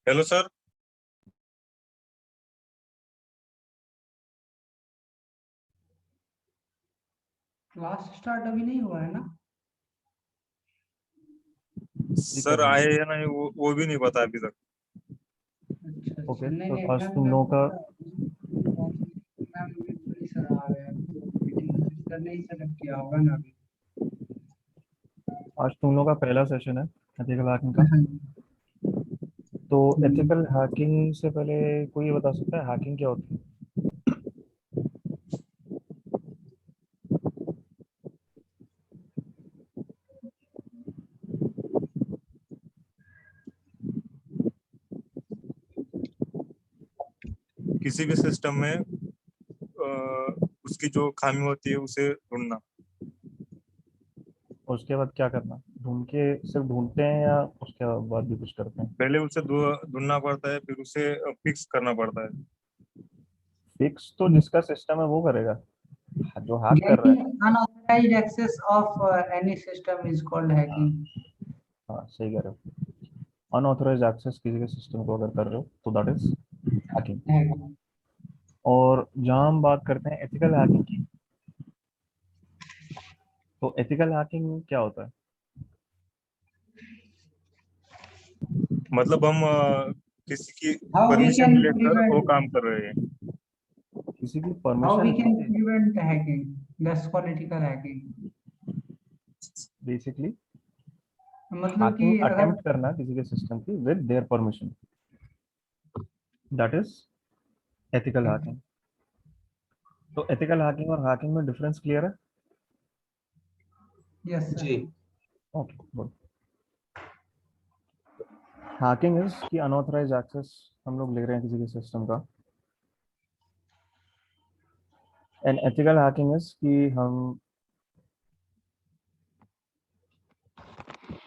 Hello sir. Class start अभी नहीं हुआ है ना? सर आए या नहीं वो भी नहीं पता अभी तक। अच्छा ओके, अच्छा, नहीं तो नहीं, आज मैम तुम मैम लोगों का मैम प्लीज सर आ गए हैं तो मीटिंग सर ने ही सेलेक्ट किया होगा ना अभी। आज तुम लोगों का पहला सेशन है एथिकल हैकिंग का। हाँ जी। तो एथिकल हैकिंग से पहले कोई ये बता सकता है हैकिंग क्या होती है? किसी भी सिस्टम में उसकी जो खामी होती है उसे ढूंढना। और उसके बाद क्या करना? ढूंढ के सिर्फ ढूंढते हैं या उसके बाद भी कुछ करते हैं? पहले उसे ढूंढना पड़ता है, फिर उसे फिक्स करना पड़ता है। फिक्स तो जिसका सिस्टम है वो करेगा, जो हैक कर रहा है। Gaining unauthorized access of any system is called हाँ, hacking. हाँ सही कह रहे हो। अनऑथोराइज एक्सेस किसी के सिस्टम को अगर कर रहे हो तो दैट इज हैकिंग। Hacking. और जहाँ हम बात करते हैं एथिकल हैकिंग की, तो एथिकल हैकिंग क्या होता है? मतलब हम किसी की How we परमिशन can लेकर वो prevent? काम कर रहे हैं। किसी की How परमिशन we can लेके prevent hacking? That's called ethical hacking. Basically मतलब कि हैकिंग अगर अटेम्प्ट करना किसी के सिस्टम की with their permission, that is ethical hacking. तो एथिकल हैकिंग और हैकिंग में डिफरेंस क्लियर है? Yes sir. Okay good. Hacking is कि अनऑथराइज एक्सेस हम लोग ले रहे हैं किसी के सिस्टम का, एंड एथिकल हैकिंग इज कि हम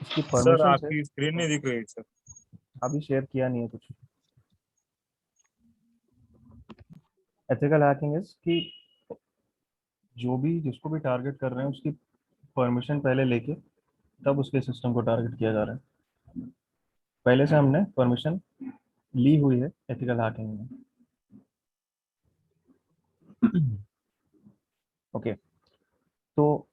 उसकी सर परमिशन से। आपकी स्क्रीन नहीं दिख रही सर। अभी शेयर किया नहीं है कुछ। एथिकल हैकिंग इज कि जो भी जिसको भी टारगेट कर रहे हैं उसकी परमिशन पहले लेके तब उसके सिस्टम को टारगेट किया जा रहा है। पहले से हमने परमिशन ली हुई है एथिकल हैकिंग में। ओके, तो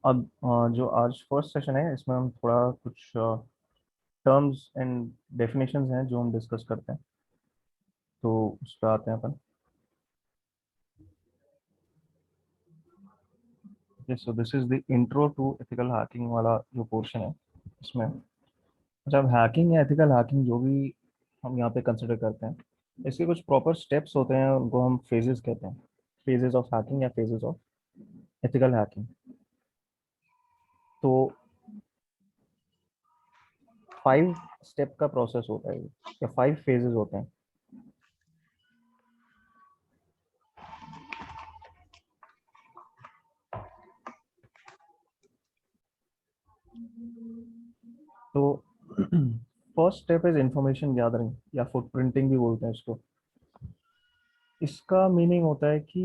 अब जो आज फर्स्ट सेशन है इसमें हम थोड़ा कुछ टर्म्स एंड डेफिनेशंस हैं जो हम डिस्कस करते हैं, तो उस पर आते हैं अपन। So this is the intro to ethical hacking वाला जो पोर्शन है इसमें। जब हैकिंग या एथिकल हैकिंग जो भी हम यहाँ पे कंसिडर करते हैं, इसके कुछ प्रॉपर स्टेप्स होते हैं, उनको हम फेजेस कहते हैं। फेजेस ऑफ हैकिंग या फेजेस ऑफ एथिकल हैकिंग। तो 5 स्टेप का प्रोसेस होता है या 5 फेजेस होते हैं। तो first step is information gathering या फुटप्रिंटिंग भी बोलते हैं इसको। इसका मीनिंग होता है कि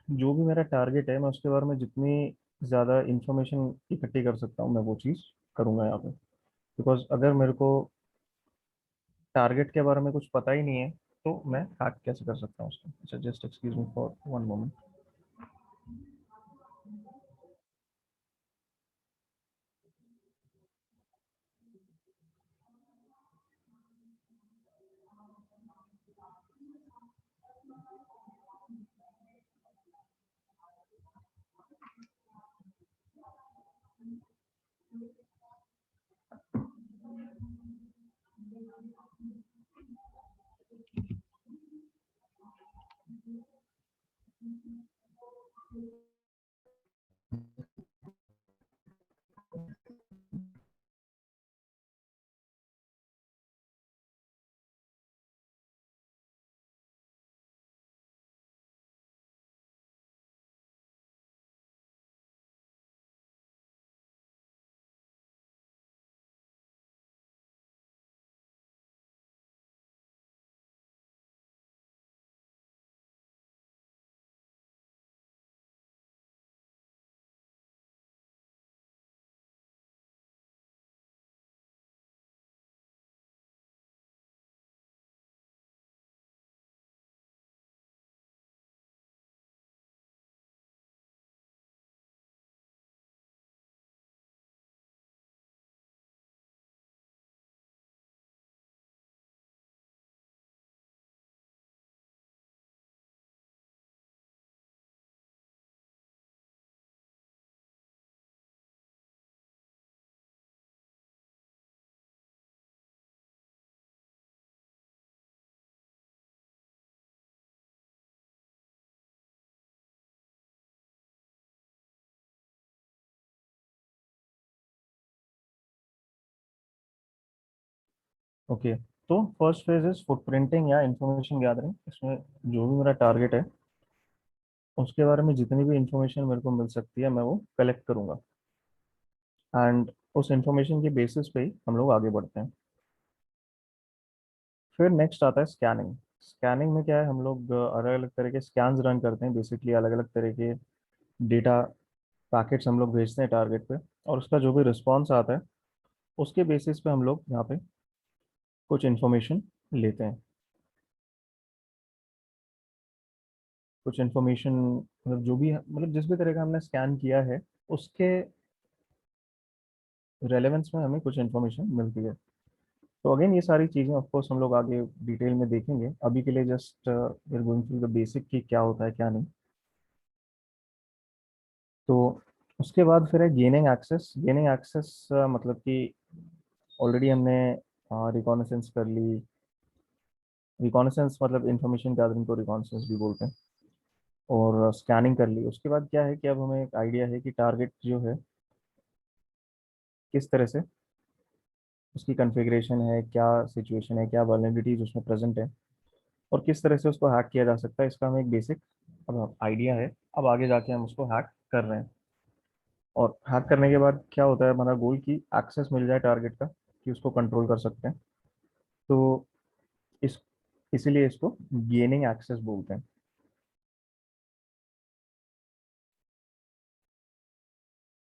जो भी मेरा टारगेट है मैं उसके बारे में जितनी ज़्यादा इंफॉर्मेशन इकट्ठी कर सकता हूँ मैं वो चीज़ करूँगा यहाँ पे। बिकॉज अगर मेरे को टारगेट के बारे में कुछ पता ही नहीं है तो मैं हैक कैसे कर सकता हूँ उसको। अच्छा just excuse me for one moment. Okay, तो फर्स्ट फेज इज फुटप्रिंटिंग या इंफॉर्मेशन गैदरिंग। इसमें जो भी मेरा टारगेट है उसके बारे में जितनी भी इंफॉर्मेशन मेरे को मिल सकती है मैं वो कलेक्ट करूंगा, एंड उस इंफॉर्मेशन के बेसिस पे ही हम लोग आगे बढ़ते हैं। फिर नेक्स्ट आता है स्कैनिंग। स्कैनिंग में क्या है, हम लोग अलग अलग तरह के स्कैन्स रन करते हैं। बेसिकली अलग अलग तरह के डेटा पैकेट्स हम लोग भेजते हैं टारगेट पे, और उसका जो भी रिस्पॉन्स आता है उसके बेसिस पे हम लोग यहाँ पे कुछ इन्फॉर्मेशन लेते हैं। कुछ इन्फॉर्मेशन मतलब जो भी मतलब जिस भी तरह का हमने स्कैन किया है उसके रेलेवेंस में हमें कुछ इन्फॉर्मेशन मिलती है। तो अगेन ये सारी चीज़ें ऑफ कोर्स हम लोग आगे डिटेल में देखेंगे। अभी के लिए just we are going through the basic कि क्या होता है क्या नहीं। तो उसके बाद फिर है गेनिंग एक्सेस। गेनिंग एक्सेस मतलब कि ऑलरेडी हमने रिकॉनेसेंस कर ली। रिकॉनेसेंस मतलब इंफॉर्मेशन गैदरिंग को रिकॉनेसेंस भी बोलते हैं। और स्कैनिंग कर ली, उसके बाद क्या है कि अब हमें एक आइडिया है कि टारगेट जो है किस तरह से उसकी कॉन्फ़िगरेशन है, क्या सिचुएशन है, क्या वल्नरेबिलिटीज उसमें प्रेजेंट है, और किस तरह से उसको हैक किया जा सकता है। इसका हमें एक बेसिक अब आइडिया है। अब आगे जाके हम उसको हैक कर रहे हैं, और हैक करने के बाद क्या होता है, हमारा गोल की एक्सेस मिल जाए टारगेट का, कि उसको कंट्रोल कर सकते हैं। तो इस इसीलिए इसको गेनिंग एक्सेस बोलते हैं।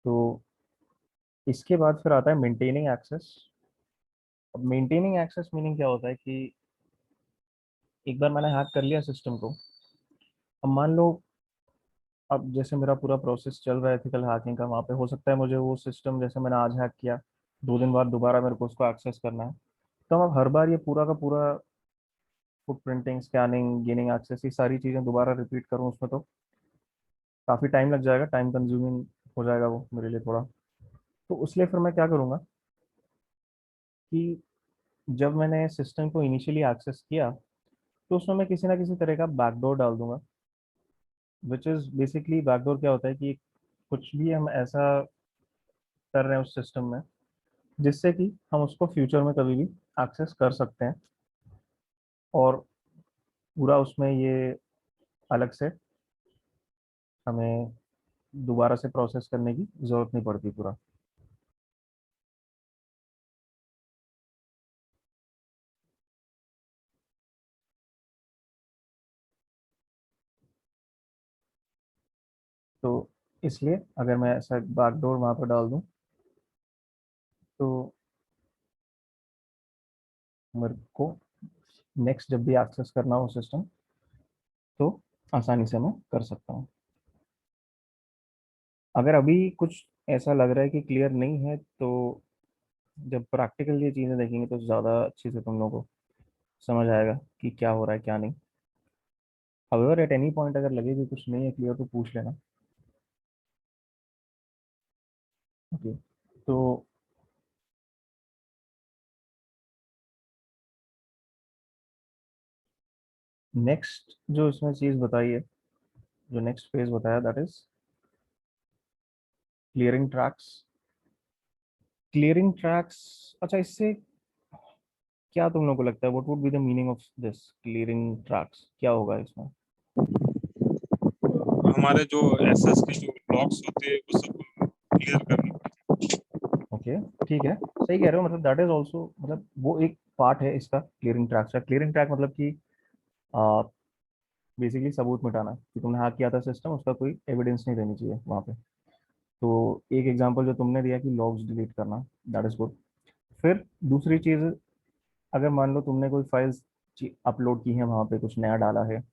तो इसके बाद फिर आता है मेंटेनिंग एक्सेस। अब मेंटेनिंग एक्सेस मीनिंग क्या होता है कि एक बार मैंने हैक कर लिया सिस्टम को, अब मान लो अब जैसे मेरा पूरा प्रोसेस चल रहा है एथिकल हैकिंग का, वहाँ पे हो सकता है मुझे वो सिस्टम जैसे मैंने आज हैक किया, 2 दिन बाद दोबारा मेरे को उसको एक्सेस करना है। तो अब हर बार ये पूरा का पूरा footprinting, scanning, gaining access, ये सारी चीज़ें दोबारा रिपीट करूँ उसमें तो काफ़ी टाइम लग जाएगा, टाइम कंज्यूमिंग हो जाएगा वो मेरे लिए थोड़ा। तो इसलिए फिर मैं क्या करूँगा कि जब मैंने सिस्टम को इनिशियली एक्सेस किया तो उसमें मैं किसी ना किसी तरह का बैकडोर डाल दूंगा। विच इज़ बेसिकली बैकडोर क्या होता है कि कुछ भी हम ऐसा कर रहे हैं उस सिस्टम में जिससे कि हम उसको फ्यूचर में कभी भी एक्सेस कर सकते हैं, और पूरा उसमें ये अलग से हमें दोबारा से प्रोसेस करने की ज़रूरत नहीं पड़ती पूरा। तो इसलिए अगर मैं ऐसा बैकडोर वहाँ पर डाल दूँ तो मेरे को नेक्स्ट जब भी एक्सेस करना हो सिस्टम तो आसानी से मैं कर सकता हूँ। अगर अभी कुछ ऐसा लग रहा है कि क्लियर नहीं है तो जब प्रैक्टिकल ये चीज़ें देखेंगे तो ज़्यादा अच्छे से तुम लोगों को समझ आएगा कि क्या हो रहा है क्या नहीं। हाउएवर एट एनी पॉइंट अगर लगे कि कुछ नहीं है क्लियर तो पूछ लेना। ओके, तो नेक्स्ट जो इसमें चीज़ बताई है, जो नेक्स्ट फेज बताया, that is clearing tracks. Clearing tracks, अच्छा इससे क्या तुम लोगों को लगता है, what would be the meaning of this clearing tracks, क्या होगा इसमें? हमारे जो एसएस के जो ब्लॉक्स होते हैं वो सब क्लियर करने पड़ते ओके, ठीक है, सही कह रहे हो। मतलब दैट इज ऑल्सो मतलब वो एक पार्ट है इसका क्लियरिंग ट्रैक्स का। क्लियरिंग ट्रैक मतलब कि बेसिकली सबूत मिटाना कि तुमने हैक किया था सिस्टम, उसका कोई एविडेंस नहीं रहनी चाहिए वहाँ पे। तो एक एग्जांपल जो तुमने दिया कि लॉग्स डिलीट करना, दैट इज गुड। फिर दूसरी चीज़, अगर मान लो तुमने कोई फाइल्स अपलोड की है, वहाँ पे कुछ नया डाला है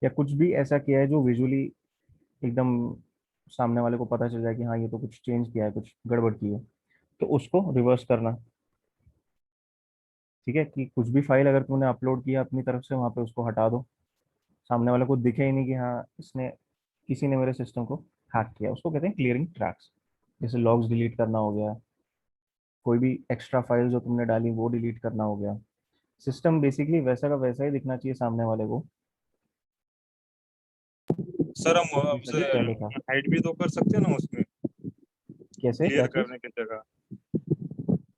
या कुछ भी ऐसा किया है जो विजुअली एकदम सामने वाले को पता चल जाए कि हाँ ये तो कुछ चेंज किया है, कुछ गड़बड़ की है, तो उसको रिवर्स करना। ठीक है, कि कुछ भी फाइल अगर तुमने अपलोड किया अपनी तरफ से, वहाँ पे उसको हटा दो, सामने वाले को दिखे ही नहीं कि हाँ इसने किसी ने मेरे सिस्टम को हैक किया। उसको कहते हैं क्लियरिंग ट्रैक्स। जैसे लॉग्स डिलीट करना हो गया, कोई भी एक्स्ट्रा फाइल जो तुमने डाली वो डिलीट करना हो गया। सिस्टम बेसिकली वैसा का वैसा ही दिखना चाहिए सामने वाले को, हैं। सर हम जैसा कि पहले था। हाइड भी तो कर सकते हैं ना उसमें, कैसे, क्या क्लियर चीज, करने की जगह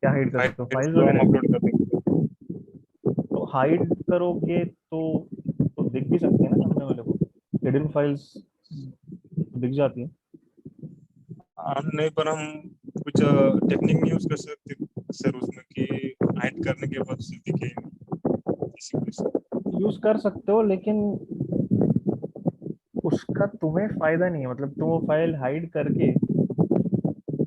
क्या हाइड कर सकते हो, फाइल फाइल्स जो हम वगैरह? अपलोड कर देंगे। हाइड करोगे तो दिख भी सकते हैं ना सामने वाले को, हिडन फाइल्स दिख जाती हैं। नहीं, पर हम कुछ टेक्निक नहीं यूज कर सकते सर उसमें कि हाइड करने के बाद से दिखे ही नहीं किसी को से। यूज कर सकते हो, लेकिन उसका तुम्हें फायदा नहीं है। मतलब तुम वो फाइल हाइड करके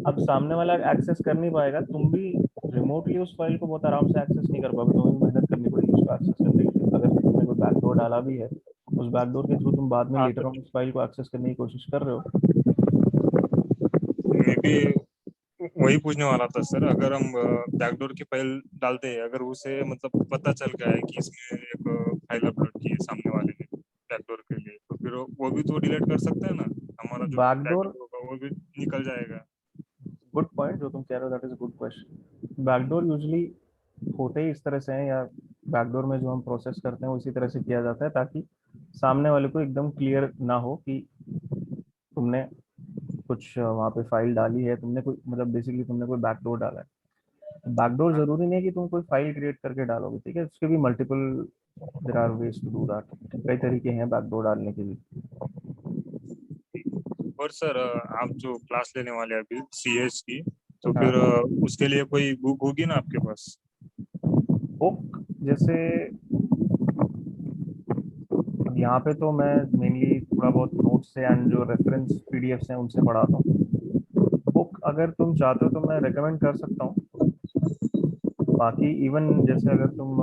अब सामने वाला एक्सेस कर नहीं पाएगा, तुम भी रिमोटली उस फाइल को बहुत आराम से एक्सेस नहीं कर पाओगे, तुम्हें भी मेहनत करनी पड़ेगी उसको एक्सेस करने के लिए। अगर तुमने कोई बैकडोर डाला भी है, उस बैकडोर के थ्रू तुम बाद में हाँ लेटर सर, ऑन उस फाइल को एक्सेस करने की कोशिश कर रहे हो। मैं भी वही पूछने वाला था सर। अगर हम बैकडोर की फाइल डालते हैं, अगर उसे मतलब पता चल गया है कि इसमें एक फाइल अपलोड की है सामने वाले ने बैकडोर के लिए, तो फिर वो भी तो डिलीट कर सकता है ना, हमारा जो बैकडोर, बैकडोर होगा वो भी निकल जाएगा। गुड पॉइंट जो तुम कह रहे हो, that is a good question. Backdoor usually होते ही इस तरह से हैं, या बैकडोर में जो हम प्रोसेस करते हैं वो इसी तरह से किया जाता है ताकि सामने वाले को एकदम क्लियर ना हो कि तुमने कुछ वहाँ पे फाइल डाली है, तुमने कोई मतलब बेसिकली तुमने कोई बैकडोर डाला है। बैकडोर जरूरी नहीं है कि तुम कोई फाइल क्रिएट करके डालोगे, ठीक है, उसके भी multiple there are ways to do that, कई तरीके हैं बैकडोर डालने के भी। और सर आप जो क्लास लेने वाले हैं अभी सीएस की, तो हाँ, फिर उसके लिए कोई बुक होगी ना आपके पास? बुक जैसे अब यहाँ पे तो मैं मेनली थोड़ा बहुत नोट्स से एंड जो रेफरेंस पीडीएफ्स हैं उनसे पढ़ाता हूँ। बुक अगर तुम चाहते हो तो मैं रेकमेंड कर सकता हूँ। बाकी इवन जैसे अगर तुम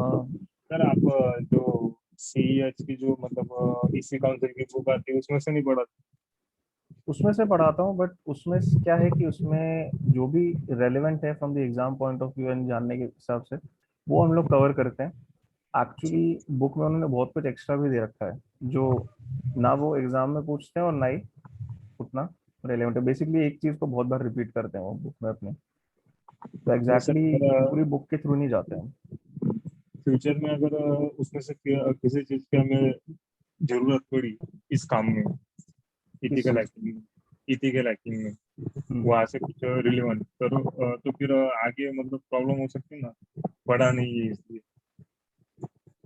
सर आप जो सीएच की जो मतलब इसी काउंसिल की बुक आती है उसमें से नहीं पढ़ा? उसमें से पढ़ाता हूँ, बट उसमें क्या है कि उसमें जो भी रेलेवेंट है from the exam point of view and जानने के हिसाब से वो हम लोग कवर करते हैं। एक्चुअली बुक में उन्होंने बहुत कुछ एक्स्ट्रा भी दे रखा है जो ना वो एग्जाम में पूछते हैं और ना ही उतना रेलेवेंट है। बेसिकली एक चीज को बहुत बार रिपीट करते हैं वो बुक में अपने, तो नहीं सर, एग्जैक्टली अगर पूरी बुक के थ्रू नहीं जाते हैं। फ्यूचर में अगर उसमें से किसी चीज की हमें जरूरत पड़ी इस काम में, किस इथिकल चीज? हैकिंग, इथिकल हैकिंग में हम्म। वहां से कुछ रिलेवेंट करो, तो फिर आगे मतलब प्रॉब्लम हो सकती है ना, पढ़ा नहीं है इसलिए।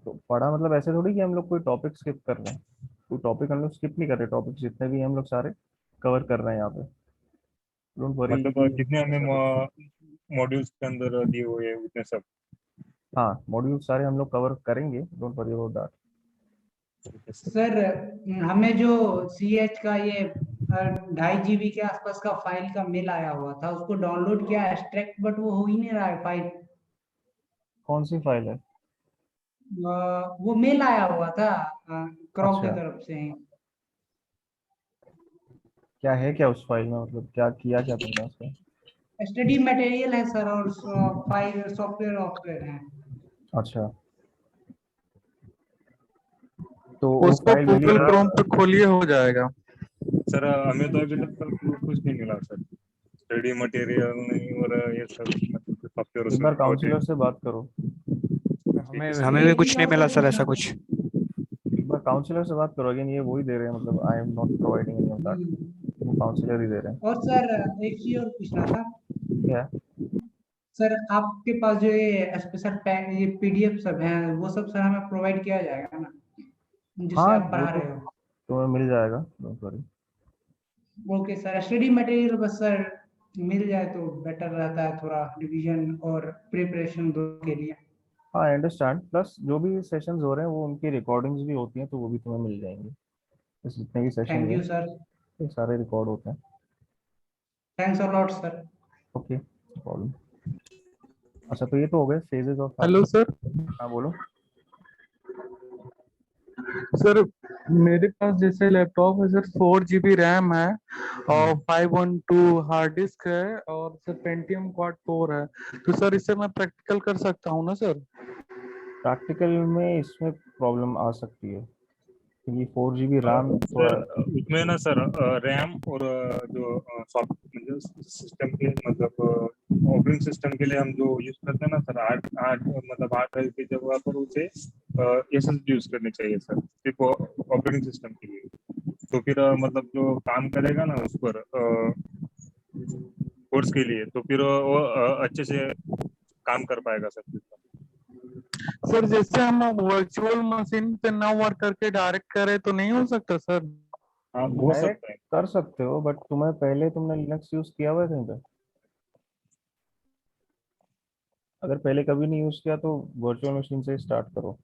तो पढ़ा मतलब ऐसे थोड़ी कि हम लोग कोई टॉपिक स्किप कर रहे हैं, कोई टॉपिक हम लोग स्किप नहीं कर रहे, टॉपिक जितने भी हैं हम लोग सारे कवर कर रहे हैं यहाँ पे, डोंट वरी मतलब कि जितने हमें ऐसा कुछ। मॉड्यूल्स के अंदर दिए हुए हैं उतने सब। हाँ, मॉड्यूल सारे हम लोग कवर करेंगे, don't worry about that. Sir हमें जो सीएच का ये 2.5 GB के आसपास का फाइल का मेल आया हुआ था, उसको डाउनलोड किया एक्सट्रैक्ट, बट वो हो ही नहीं रहा है फाइल। कौन सी फाइल है? वो मेल आया हुआ था क्रॉ की अच्छा, तरफ से। क्या है क्या उस फाइल में, मतलब क्या किया क्या तुमने उसमें? स्टडी मटेरियल है सर, और फाइल सॉफ्टवेयर वॉफ्टवेयर है। अच्छा, तो वो उसको फाइल मिली गूगल तो? क्रोम पे खोलिए, हो जाएगा। सर हमें तो अभी तक कुछ नहीं मिला सर, स्टडी मटेरियल नहीं, और ये सब मतलब सॉफ्टवेयर एक उसमें बार होते काउंसलर हैं। से बात करो। ठीक हमें है सर। हमें भी एक कुछ चीज नहीं और मिला सर सर ऐसा पूछना था। कुछ। एक बार काउंसलर से बात करो, अगेन ये वही दे रहे हैं, मतलब I am not providing any of that, hmm. वो काउंसलर ही दे रहे हैं। और सर एक चीज और पूछना था। क्या है? सर आपके पास जो ये स्पेशल पैक, ये पीडीएफ सब है, वो सब सर हमें प्रोवाइड किया जाएगा ना, जिससे हाँ, आप वो पढ़ा तो रहे हो? तुम्हें मिल जाएगा, don't worry. Okay sir, study material बस सर मिल जाए तो बेटर रहता है, थोड़ा रिवीजन और प्रिपरेशन दोनों के लिए। हाँ, आई अंडरस्टैंड, प्लस जो भी सेशंस हो रहे हैं वो उनकी रिकॉर्डिंग्स भी होती हैं, तो वो भी तुम्हें मिल जाएंगी। इस जितने भी सेशन थैंक हुए यू सर। ये सारे रिकॉर्ड होते हैं। Thanks a lot sir. Okay, problem. अच्छा, तो ये तो हो गए phases of hello hacking. Sir. हाँ, बोलो। सर मेरे पास जैसे लैपटॉप है सर, 4 GB रैम है और 512 हार्ड डिस्क है, और सर पेंटियम क्वाड कोर है। तो सर इससे मैं प्रैक्टिकल कर सकता हूँ ना सर? प्रैक्टिकल में इसमें प्रॉब्लम आ सकती है क्योंकि 4 GB रैम थोड़ा। सर उसमें ना सर रैम और जो सॉफ्ट मतलब सिस्टम के मतलब ऑपरेटिंग सिस्टम के लिए हम जो यूज करते हैं ना सर, आठ आठ मतलब 8 की जगह पर उसे एसएसडी यूज करनी चाहिए सर, सिर्फ ऑपरेटिंग सिस्टम के लिए। तो फिर मतलब जो काम करेगा ना उस पर कोर्स के लिए, तो फिर वो अच्छे से काम कर पाएगा सर। सर जैसे हम वर्चुअल मशीन पे ना वर्क करके डायरेक्ट करें तो नहीं हो सकता सर? हाँ हो डायरेक्ट सकता है। कर सकते हो, बट तुम्हें पहले तुमने लिनक्स यूज किया हुआ है कहीं पे? अगर पहले कभी नहीं यूज किया तो वर्चुअल मशीन से स्टार्ट करो।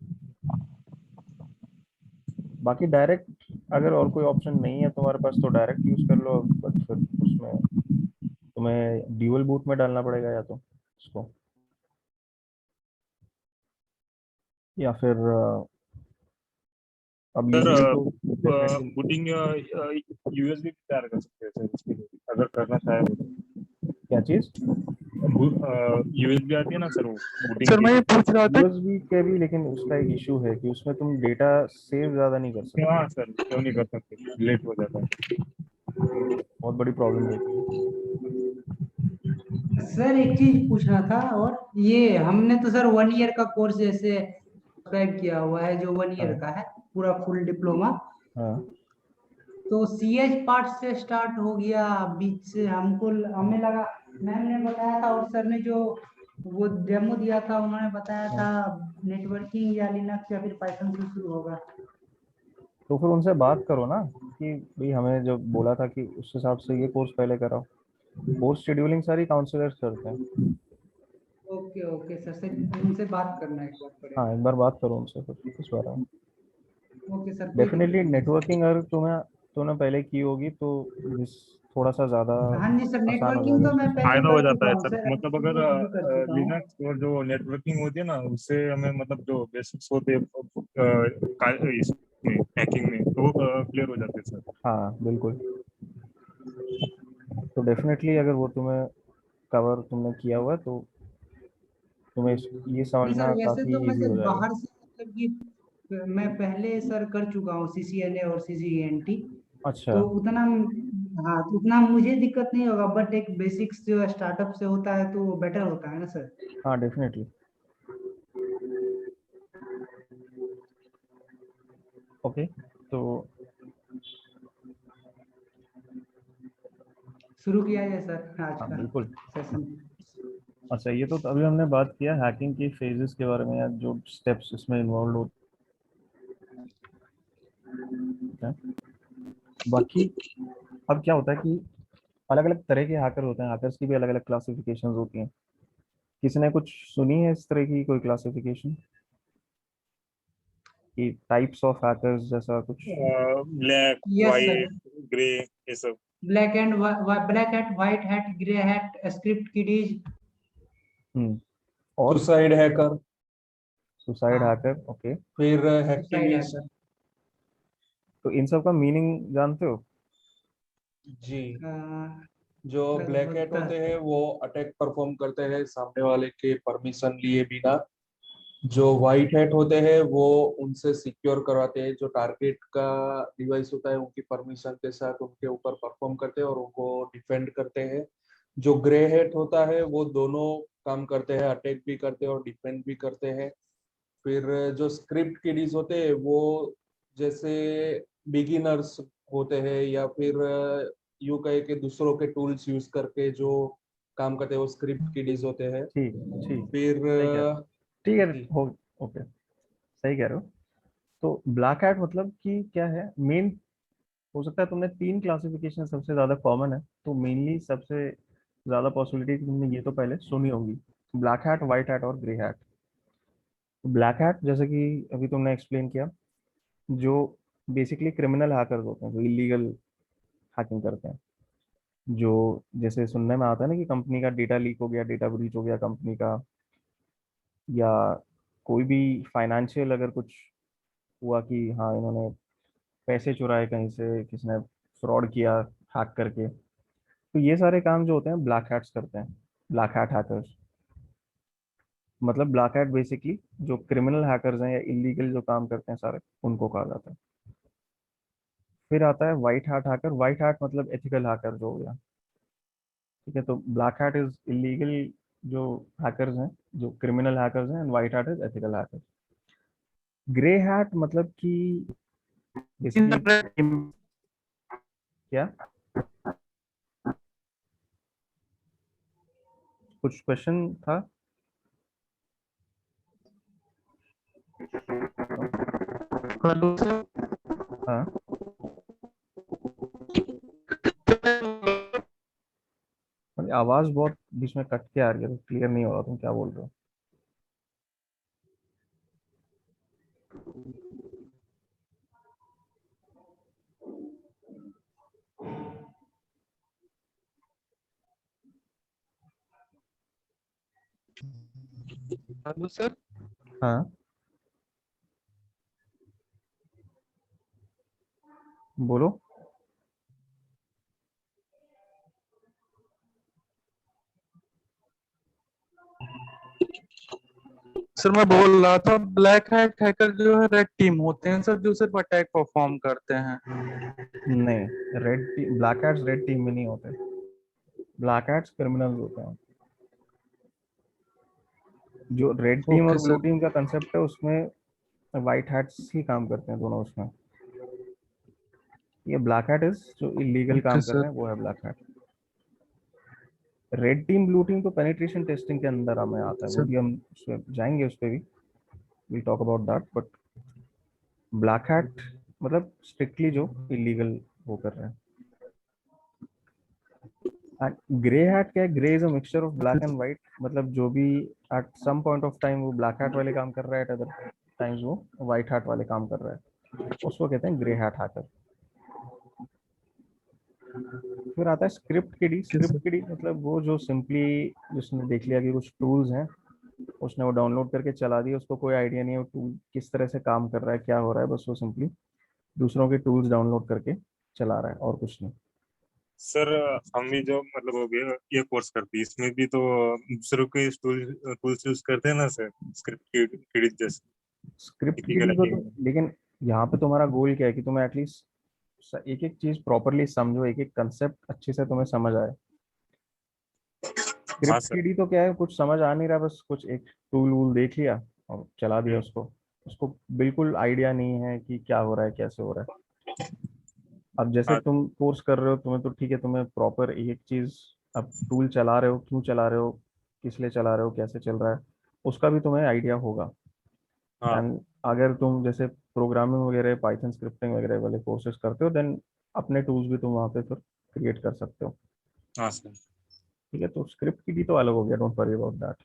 बाकी डायरेक्ट अगर और कोई ऑप्शन नहीं है तुम्हारे पास तो डायरेक्ट यूज कर लो, बट फिर उसमें तुम्हें ड्यूअल बूट में डालना पड़ेगा या तो उसको, या फिर अब सर यूजली तो डेफिनेटली। बूटिंग यूएसबी भी तैयार कर सकते हैं सर इसके लिए, अगर करना चाहे क्या चीज? यूएसबी आती है ना सर वो बूटिंग सर के मैं ये लिए। पूछ रहा था। यूएसबी के भी, लेकिन उसका एक इशू है कि उसमें तुम डेटा सेव ज्यादा नहीं कर सकते। हाँ सर क्यों नहीं कर सकते, लेट हो जाता है। बहुत बड़ी प्रॉब्लम रहती है। सर एक चीज पूछना था, और ये हमने तो सर 1 ईयर का कोर्स जैसे सब्सक्राइब किया हुआ है, जो 1 ईयर हाँ का है, पूरा फुल डिप्लोमा। हाँ। तो सीएच पार्ट से स्टार्ट हो गया, बीच से हमको हमें लगा, मैम ने बताया था और सर ने जो वो डेमो दिया था उन्होंने बताया हाँ। था नेटवर्किंग या लिनक्स या फिर पाइथन से शुरू होगा। तो फिर उनसे बात करो ना कि भाई हमें जो बोला था कि उस हिसाब से ये कोर्स पहले कराओ। कोर्स शेड्यूलिंग सारी काउंसलर्स करते हैं। ओके ओके सर, से उनसे बात करना एक बार हाँ, पड़ेगा। एक बार बात करो उनसे फिर इस बारे में। ओके सर, कोई डेफिनेटली दिक्कत नहीं है नेटवर्किंग सर। अगर तुमने पहले की होगी तो दिस थोड़ा सा ज़्यादा हाँ जी सर, आसान हो नेटवर्किंग जाएगा तो मैं इसमें। पहले फायदा हो कर जाता चुका है हूँ सर, सर, मतलब अगर एप्लीकेशन भी कर चुका हूँ। लिनक्स और जो नेटवर्किंग होती है ना उससे हमें मतलब जो बेसिक्स होते हैं इसमें हैकिंग में तो क्लियर हो जाते हैं सर। हाँ बिल्कुल। तो डेफिनेटली अगर वो तुम्हें कवर तुमने किया हुआ है तो तुम्हें ये नहीं सर, समझना वैसे काफ़ी तो मैं इजी हो सर जाएगा। बाहर से मतलब कि मैं पहले सर कर चुका हूँ सीसीएनए और सीसीएनटी। अच्छा। तो उतना, हाँ तो उतना मुझे दिक्कत नहीं होगा, बट एक बेसिक्स जो स्टार्टअप से होता है तो वो बेटर होता है ना सर। हाँ डेफिनेटली। ओके। तो शुरू किया जाए सर आज हाँ का बिल्कुल। सेशन। अच्छा, ये तो अभी हमने बात किया हैकिंग की फेजेस के बारे में या जो स्टेप्स इसमें इन्वॉल्व होते हैं। बाकी अब क्या होता है कि अलग अलग तरह के हैकर होते हैं, हैकर्स की भी अलग अलग क्लासिफिकेशन होती हैं। किसी ने कुछ सुनी है इस तरह की कोई क्लासिफिकेशन कि टाइप्स ऑफ हैकर्स जैसा कुछ? Black yes sir, white grey ये सब। Black hat, white hat, grey hat, script kiddies. Hmm. और सुसाइड हैकर, सुसाइड हाँ, हैकर, ओके। फिर सुसाइड हैक्टिविस्ट। हैकर। तो इन सब का मीनिंग जानते हो? जी, अ, जो ब्लैक हैट लगभग होते हैं वो अटैक परफॉर्म करते हैं सामने वाले के परमिशन लिए बिना। जो वाइट हैट होते हैं वो उनसे सिक्योर करवाते हैं, जो टारगेट का डिवाइस होता है उनकी परमिशन के साथ उनके ऊपर परफॉर्म करते हैं और उनको डिफेंड करते हैं। जो ग्रे हैट होता है वो दोनों काम करते हैं, अटैक भी करते हैं और डिफेंड भी करते हैं। फिर जो स्क्रिप्ट किडीज होते हैं वो जैसे बिगिनर्स होते हैं या फिर यूं कहे कि दूसरों के टूल्स यूज करके जो काम करते हैं वो स्क्रिप्ट किडीज होते हैं। ठीक ठीक। फिर सही कह रहे हो। ठीक है। जी, हो ओके, सही कह रहे हो। तो ब्लैक हैट मतलब कि क्या है मेन? हो सकता है तुमने तीन क्लासिफिकेशन सबसे ज्यादा कॉमन है, तो मेनली सबसे ज्यादा पॉसिबिलिटी तुमने ये तो पहले सुनी होगी, ब्लैक हैट, व्हाइट हैट और ग्रे हैट। ब्लैक हैट जैसे कि अभी तुमने एक्सप्लेन किया, जो बेसिकली क्रिमिनल हैकर्स होते हैं जो इलीगल हैकिंग करते हैं। जो जैसे सुनने में आता है ना कि कंपनी का डेटा लीक हो गया, डेटा ब्रीच हो गया कंपनी का, या कोई भी फाइनेंशियल अगर कुछ हुआ कि हाँ इन्होंने पैसे चुराए कहीं से, किसी ने फ्रॉड किया हैक करके, तो ये सारे काम जो होते हैं ब्लैक हैट्स करते हैं, ब्लैक हैट हैकर्स। मतलब ब्लैक हैट बेसिकली जो क्रिमिनल हैकर्स हैं या इलीगल जो काम करते हैं सारे, उनको कहा जाता है। फिर आता है white hat hacker. White hat मतलब एथिकल हैकर जो हो गया। ठीक है, तो ब्लैक हैट इज इलीगल जो हैकर्स हैं, जो क्रिमिनल हैकर्स हैं, and white hat is ethical hackers. Grey hat मतलब कि बेसिकली क्या? कुछ क्वेश्चन था? Hello sir. हाँ मतलब आवाज बहुत बीच में कट के आ रही है, तो क्लियर नहीं हो रहा तुम क्या बोल रहे हो। Hello sir. हाँ बोलो। सर मैं बोल रहा था ब्लैक हैट हैकर जो है रेड टीम होते हैं सर, जो सिर्फ अटैक परफॉर्म करते हैं। नहीं, ब्लैक हैट्स रेड टीम में नहीं होते। ब्लैक हैट्स क्रिमिनल्स होते हैं। जो रेड टीम और ओके ब्लू सर। टीम का कंसेप्ट है उसमें वाइट हैट्स ही काम करते हैं दोनों उसमें। ये ब्लैक हैट इज जो इलीगल ओके काम कर सर। रहे हैं वो है black hat. Red team blue team तो पेनिट्रेशन टेस्टिंग के अंदर हमें आता है, वो सर भी हम उसमें जाएंगे, उस पर भी will talk about that. But black hat मतलब स्ट्रिक्टली जो इलीगल वो कर रहे हैं। एंड ग्रे हैट क्या है? Grey is a mixture of black and white, मतलब जो भी at some point of time वो ब्लैक हैट वाले काम कर रहा है, एट अदर टाइम्स वो व्हाइट हैट वाले काम कर रहा है, उसको कहते हैं ग्रे हैट हैकर। फिर आता है स्क्रिप्ट किडी। Okay script sir. किडी मतलब वो जो सिंपली जिसने देख लिया कि कुछ टूल्स हैं, उसने वो डाउनलोड करके चला दिया, उसको कोई आइडिया नहीं है वो टूल किस तरह से काम कर रहा है, क्या हो रहा है, बस वो सिंपली दूसरों के टूल्स डाउनलोड करके चला रहा है और कुछ नहीं। सर हम भी जो मतलब हो गया ये कोर्स करते हैं, इसमें भी तो दूसरों के टूल्स यूज करते हैं ना सर, स्क्रिप्ट की जैसे स्क्रिप्ट किसी किडी को गलती तो, में। लेकिन यहाँ पे तुम्हारा गोल क्या है कि तुम्हें एटलीस्ट एक एक चीज प्रॉपरली समझो, एक एक कंसेप्ट अच्छे से तुम्हें समझ आए। हाँ स्क्रिप्ट सर। किडी तो क्या है, कुछ समझ आ नहीं रहा, बस कुछ एक टूल वूल देख लिया और चला दिया हम्म, उसको। उसको बिल्कुल आइडिया नहीं है कि क्या हो रहा है, कैसे हो रहा है। अब जैसे हाँ तुम कोर्स कर रहे हो, तुम्हें तो ठीक है, तुम्हें प्रॉपर एक एक चीज, अब टूल चला रहे हो, क्यों चला रहे हो, किस लिए चला रहे हो, कैसे चल रहा है, उसका भी तुम्हें आइडिया होगा। हाँ एंड अगर तुम जैसे प्रोग्रामिंग वगैरह, पाइथन स्क्रिप्टिंग वगैरह वाले कोर्सेज करते हो, देन अपने टूल्स भी तुम वहाँ पे फिर क्रिएट कर सकते हो। हाँ सर। ठीक है, तो स्क्रिप्ट की भी तो अलग हो गया, डोंट वरी अबाउट दैट।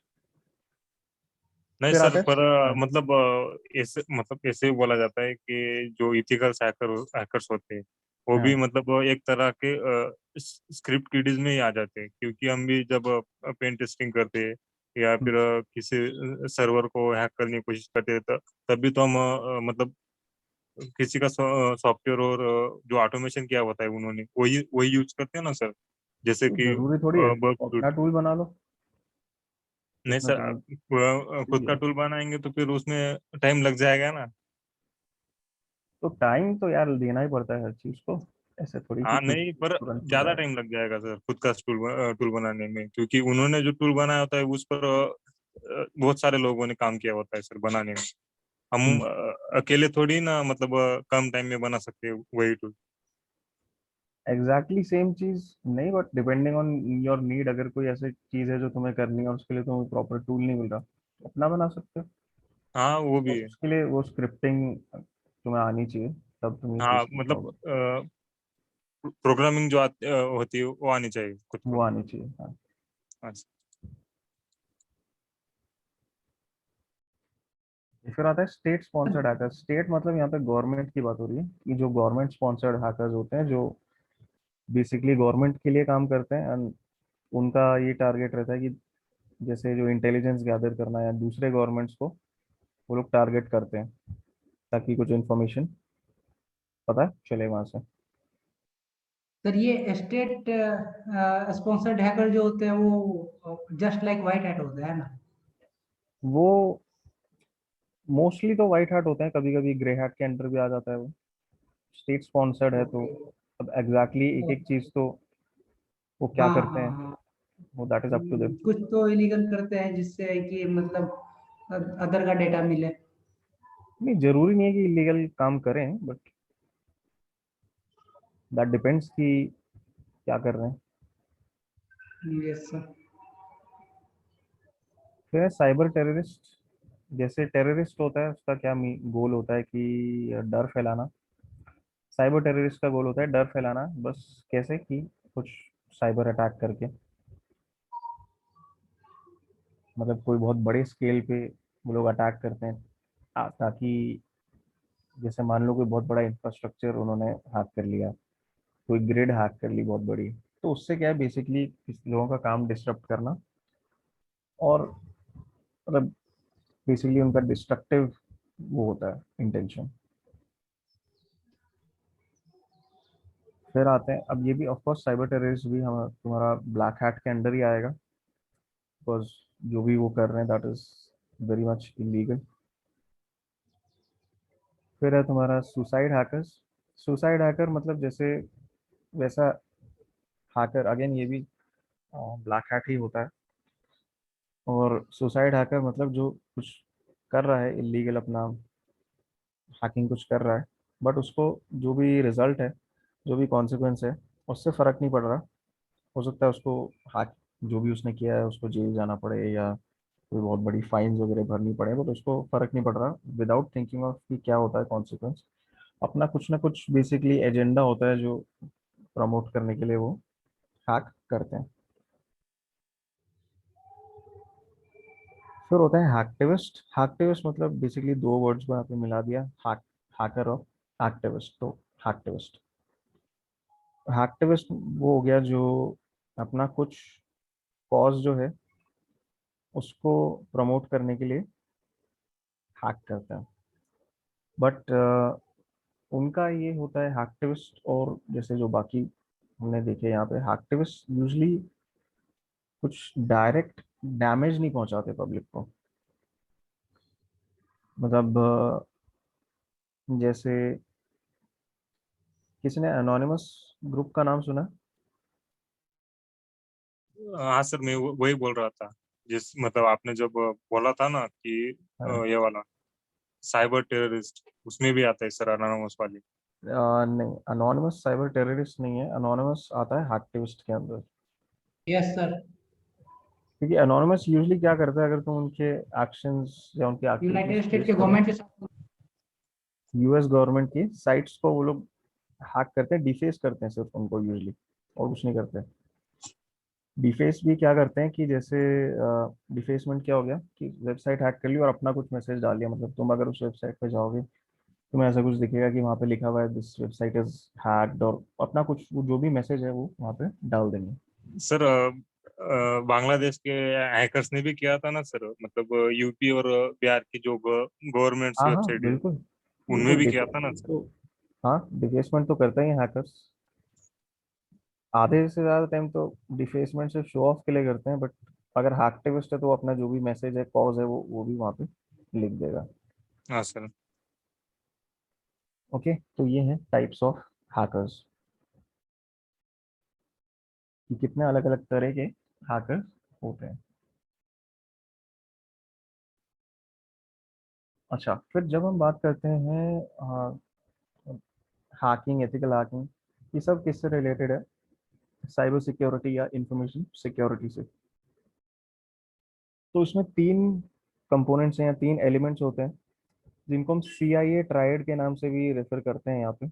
नहीं फिर सर, आता है पर हाँ मतलब ऐसे मतलब ऐसे बोला जाता है कि जो इथिकल हैकर्स होते हैं वो भी हाँ मतलब एक तरह के स्क्रिप्ट किडीज में ही आ जाते हैं, क्योंकि हम भी जब पेन टेस्टिंग करते हैं या फिर किसी सर्वर को हैक करने की कोशिश करते हैं, तब भी तो हम मतलब किसी का सॉफ्टवेयर और जो ऑटोमेशन किया होता है उन्होंने वही वही यूज करते हैं ना सर, जैसे तो कि जरूरी थोड़ी है बग तो फ्रूट। अपना टूल बना लो नहीं जिसमें सर, तुम्हें खुद का चाहिए। टूल बनाएंगे तो फिर उसमें टाइम लग जाएगा ना। तो टाइम तो यार देना ही पड़ता है हर चीज को, ऐसे थोड़ी कि हाँ कुछ नहीं, पर तुरंत हो ज्यादा जाएगा। टाइम लग जाएगा सर खुद का टूल बनाने में, क्योंकि उन्होंने जो टूल बनाया होता है उस पर बहुत सारे लोगों ने काम किया होता है सर बनाने में। हम हम्म, अकेले थोड़ी ना मतलब कम टाइम में बना सकते हैं वही टूल। एग्जैक्टली सेम चीज नहीं, but depending on your need, अगर कोई ऐसी चीज है जो तुम्हें करनी है और उसके लिए तुम्हें प्रॉपर टूल नहीं मिल रहा, तो अपना बना सकते हो। हाँ वो भी बस है। उसके लिए वो स्क्रिप्टिंग तुम्हें आनी चाहिए, तब तुम ये चीज हाँ कर मतलब पाओगे। प्रोग्रामिंग जो होती है वो आनी चाहिए खुद वो को। आनी चाहिए हाँ। हाँ फिर आता है स्टेट स्पॉन्सर्ड हैकर। स्टेट मतलब यहाँ पे गवर्नमेंट की बात हो रही है कि जो गवर्नमेंट स्पॉन्सर्ड हैकर्स होते हैं, जो बेसिकली गवर्नमेंट के लिए काम करते हैं, and उनका ये टारगेट रहता है कि जैसे जो इंटेलिजेंस गैदर करना या दूसरे गवर्नमेंट्स को वो लोग टारगेट करते हैं ताकि कुछ इन्फॉर्मेशन पता चले वहां से। सर ये स्टेट स्पॉन्सर्ड हैकर जो होते हैं वो जस्ट लाइक व्हाइट हैट होते हैं ना? वो मोस्टली तो वाइट हैट होते हैं, कभी कभी ग्रे हैट के अंडर भी आ जाता है वो। स्टेट स्पॉन्सर्ड है तो ओके। अब एग्जैक्टली एक एक चीज तो वो क्या हाँ करते हाँ हैं, हाँ। वो that is up to them. कुछ तो इलीगल करते हैं जिससे कि मतलब अदर का डेटा मिले। नहीं, जरूरी नहीं है कि इलीगल काम करें, बट दैट डिपेंड्स कि क्या कर रहे हैं। Yes sir. फिर है साइबर टेररिस्ट। जैसे टेररिस्ट होता है उसका क्या गोल होता है कि डर फैलाना। साइबर टेररिस्ट का गोल होता है डर फैलाना, बस कैसे कि कुछ साइबर अटैक करके, मतलब कोई बहुत बड़े स्केल पे वो लोग अटैक करते हैं ताकि जैसे मान लो कोई बहुत बड़ा इंफ्रास्ट्रक्चर उन्होंने हैक कर लिया, कोई ग्रिड हैक कर ली बहुत बड़ी, तो उससे क्या है बेसिकली लोगों का काम डिस्टर्ब करना और मतलब बेसिकली उनका डिस्ट्रक्टिव वो होता है इंटेंशन। फिर आते हैं, अब ये भी ऑफ कोर्स साइबर टेररिस्ट भी हम तुम्हारा ब्लैक हैट के अंडर ही आएगा, बिकॉज जो भी वो कर रहे हैं that is very much illegal. फिर है तुम्हारा सुसाइड हैकर्स। सुसाइड हैकर मतलब जैसे वैसा हैकर, अगेन ये भी ब्लैक हैट ही होता है। और सुसाइड हैकर मतलब जो कुछ कर रहा है इलीगल, अपना हैकिंग कुछ कर रहा है, बट उसको जो भी रिजल्ट है, जो भी कॉन्सिक्वेंस है, उससे फर्क नहीं पड़ रहा। हो सकता है उसको हैक जो भी उसने किया है उसको जेल जाना पड़े या कोई बहुत बड़ी फाइन्स वगैरह भरनी पड़े, बट उसको फर्क नहीं पड़ रहा, विदाउट थिंकिंग ऑफ कि क्या होता है कॉन्सिक्वेंस। अपना कुछ ना कुछ बेसिकली एजेंडा होता है जो प्रमोट करने के लिए वो हैक करते हैं। फिर होता है हैक्टिविस्ट। हैक्टिविस्ट मतलब बेसिकली दो वर्ड्स को यहाँ पे मिला दिया, हैक, हैकर और एक्टिविस्ट। तो हैक्टिविस्ट, हैक्टिविस्ट वो हो गया जो अपना कुछ कॉज जो है उसको प्रमोट करने के लिए हैक करते हैं। बट उनका ये होता है हैक्टिविस्ट, और जैसे जो बाकी हमने देखे यहाँ पे हैक्टिविस्ट यूजली कुछ डायरेक्ट डैमेज नहीं पहुंचाते पब्लिक को। मतलब जैसे किसी ने एनोनिमस ग्रुप का नाम सुना? हाँ सर, मैं वही बोल रहा था। जिस मतलब आपने जब बोला था ना कि हाँ। ये वाला साइबर टेररिस्ट, उसमें भी आता है सर अनानोमस वाली। नहीं, अनोनिमस साइबर टेररिस्ट नहीं है, अनोनिमस आता है हैक्टिविस्ट के अंदर। Yes sir. क्योंकि अनोनिमस यूजली क्या करता है, अगर तुम उनके एक्शंस या उनकी यूनाइटेड एक्टिविटीज स्टेट ट्रेस के करो, गवर्नमेंट के साथ। यूएस गवर्नमेंट की साइट्स को वो लोग हैक करते हैं, डिफेस करते हैं सिर्फ उनको यूजली, और कुछ नहीं करते। डिफेस भी क्या करते हैं कि जैसे डिफेसमेंट क्या हो गया कि वेबसाइट हैक कर ली और अपना कुछ मैसेज डाल दिया, मतलब तुम अगर उस वेबसाइट पे जाओगे तुम्हें ऐसा कुछ दिखेगा कि वहाँ पे लिखा हुआ है दिस वेबसाइट इज हैक्ड, और अपना कुछ जो भी मैसेज है वो वहाँ पे डाल देंगे। सर बांग्लादेश के हैकर्स ने भी किया था ना सर, मतलब यूपी और बिहार की जो गवर्नमेंट हाँ हाँ वेबसाइट है बिल्कुल उनमें बिल्कुल, भी किया था ना डिफेसमेंट सर। तो, हाँ डिफेसमेंट तो करते ही हैं हैकर्स। आधे से ज्यादा टाइम तो डिफेसमेंट सिर्फ शो ऑफ के लिए करते हैं, बट अगर हैक्टिविस्ट है तो वो अपना जो भी मैसेज है, कॉज है, वो भी वहाँ पे लिख देगा। हाँ सर। ओके, तो ये हैं टाइप्स ऑफ हैकर्स, कि कितने अलग अलग तरह के हैकर्स होते हैं। अच्छा, फिर जब हम बात करते हैं हैकिंग, एथिकल हैकिंग, ये सब किससे रिलेटेड है? साइबर सिक्योरिटी या इंफॉर्मेशन सिक्योरिटी से। तो इसमें तीन कंपोनेंट्स हैं या तीन एलिमेंट्स होते हैं जिनको हम CIA ट्रायड के नाम से भी रेफर करते हैं यहाँ पे।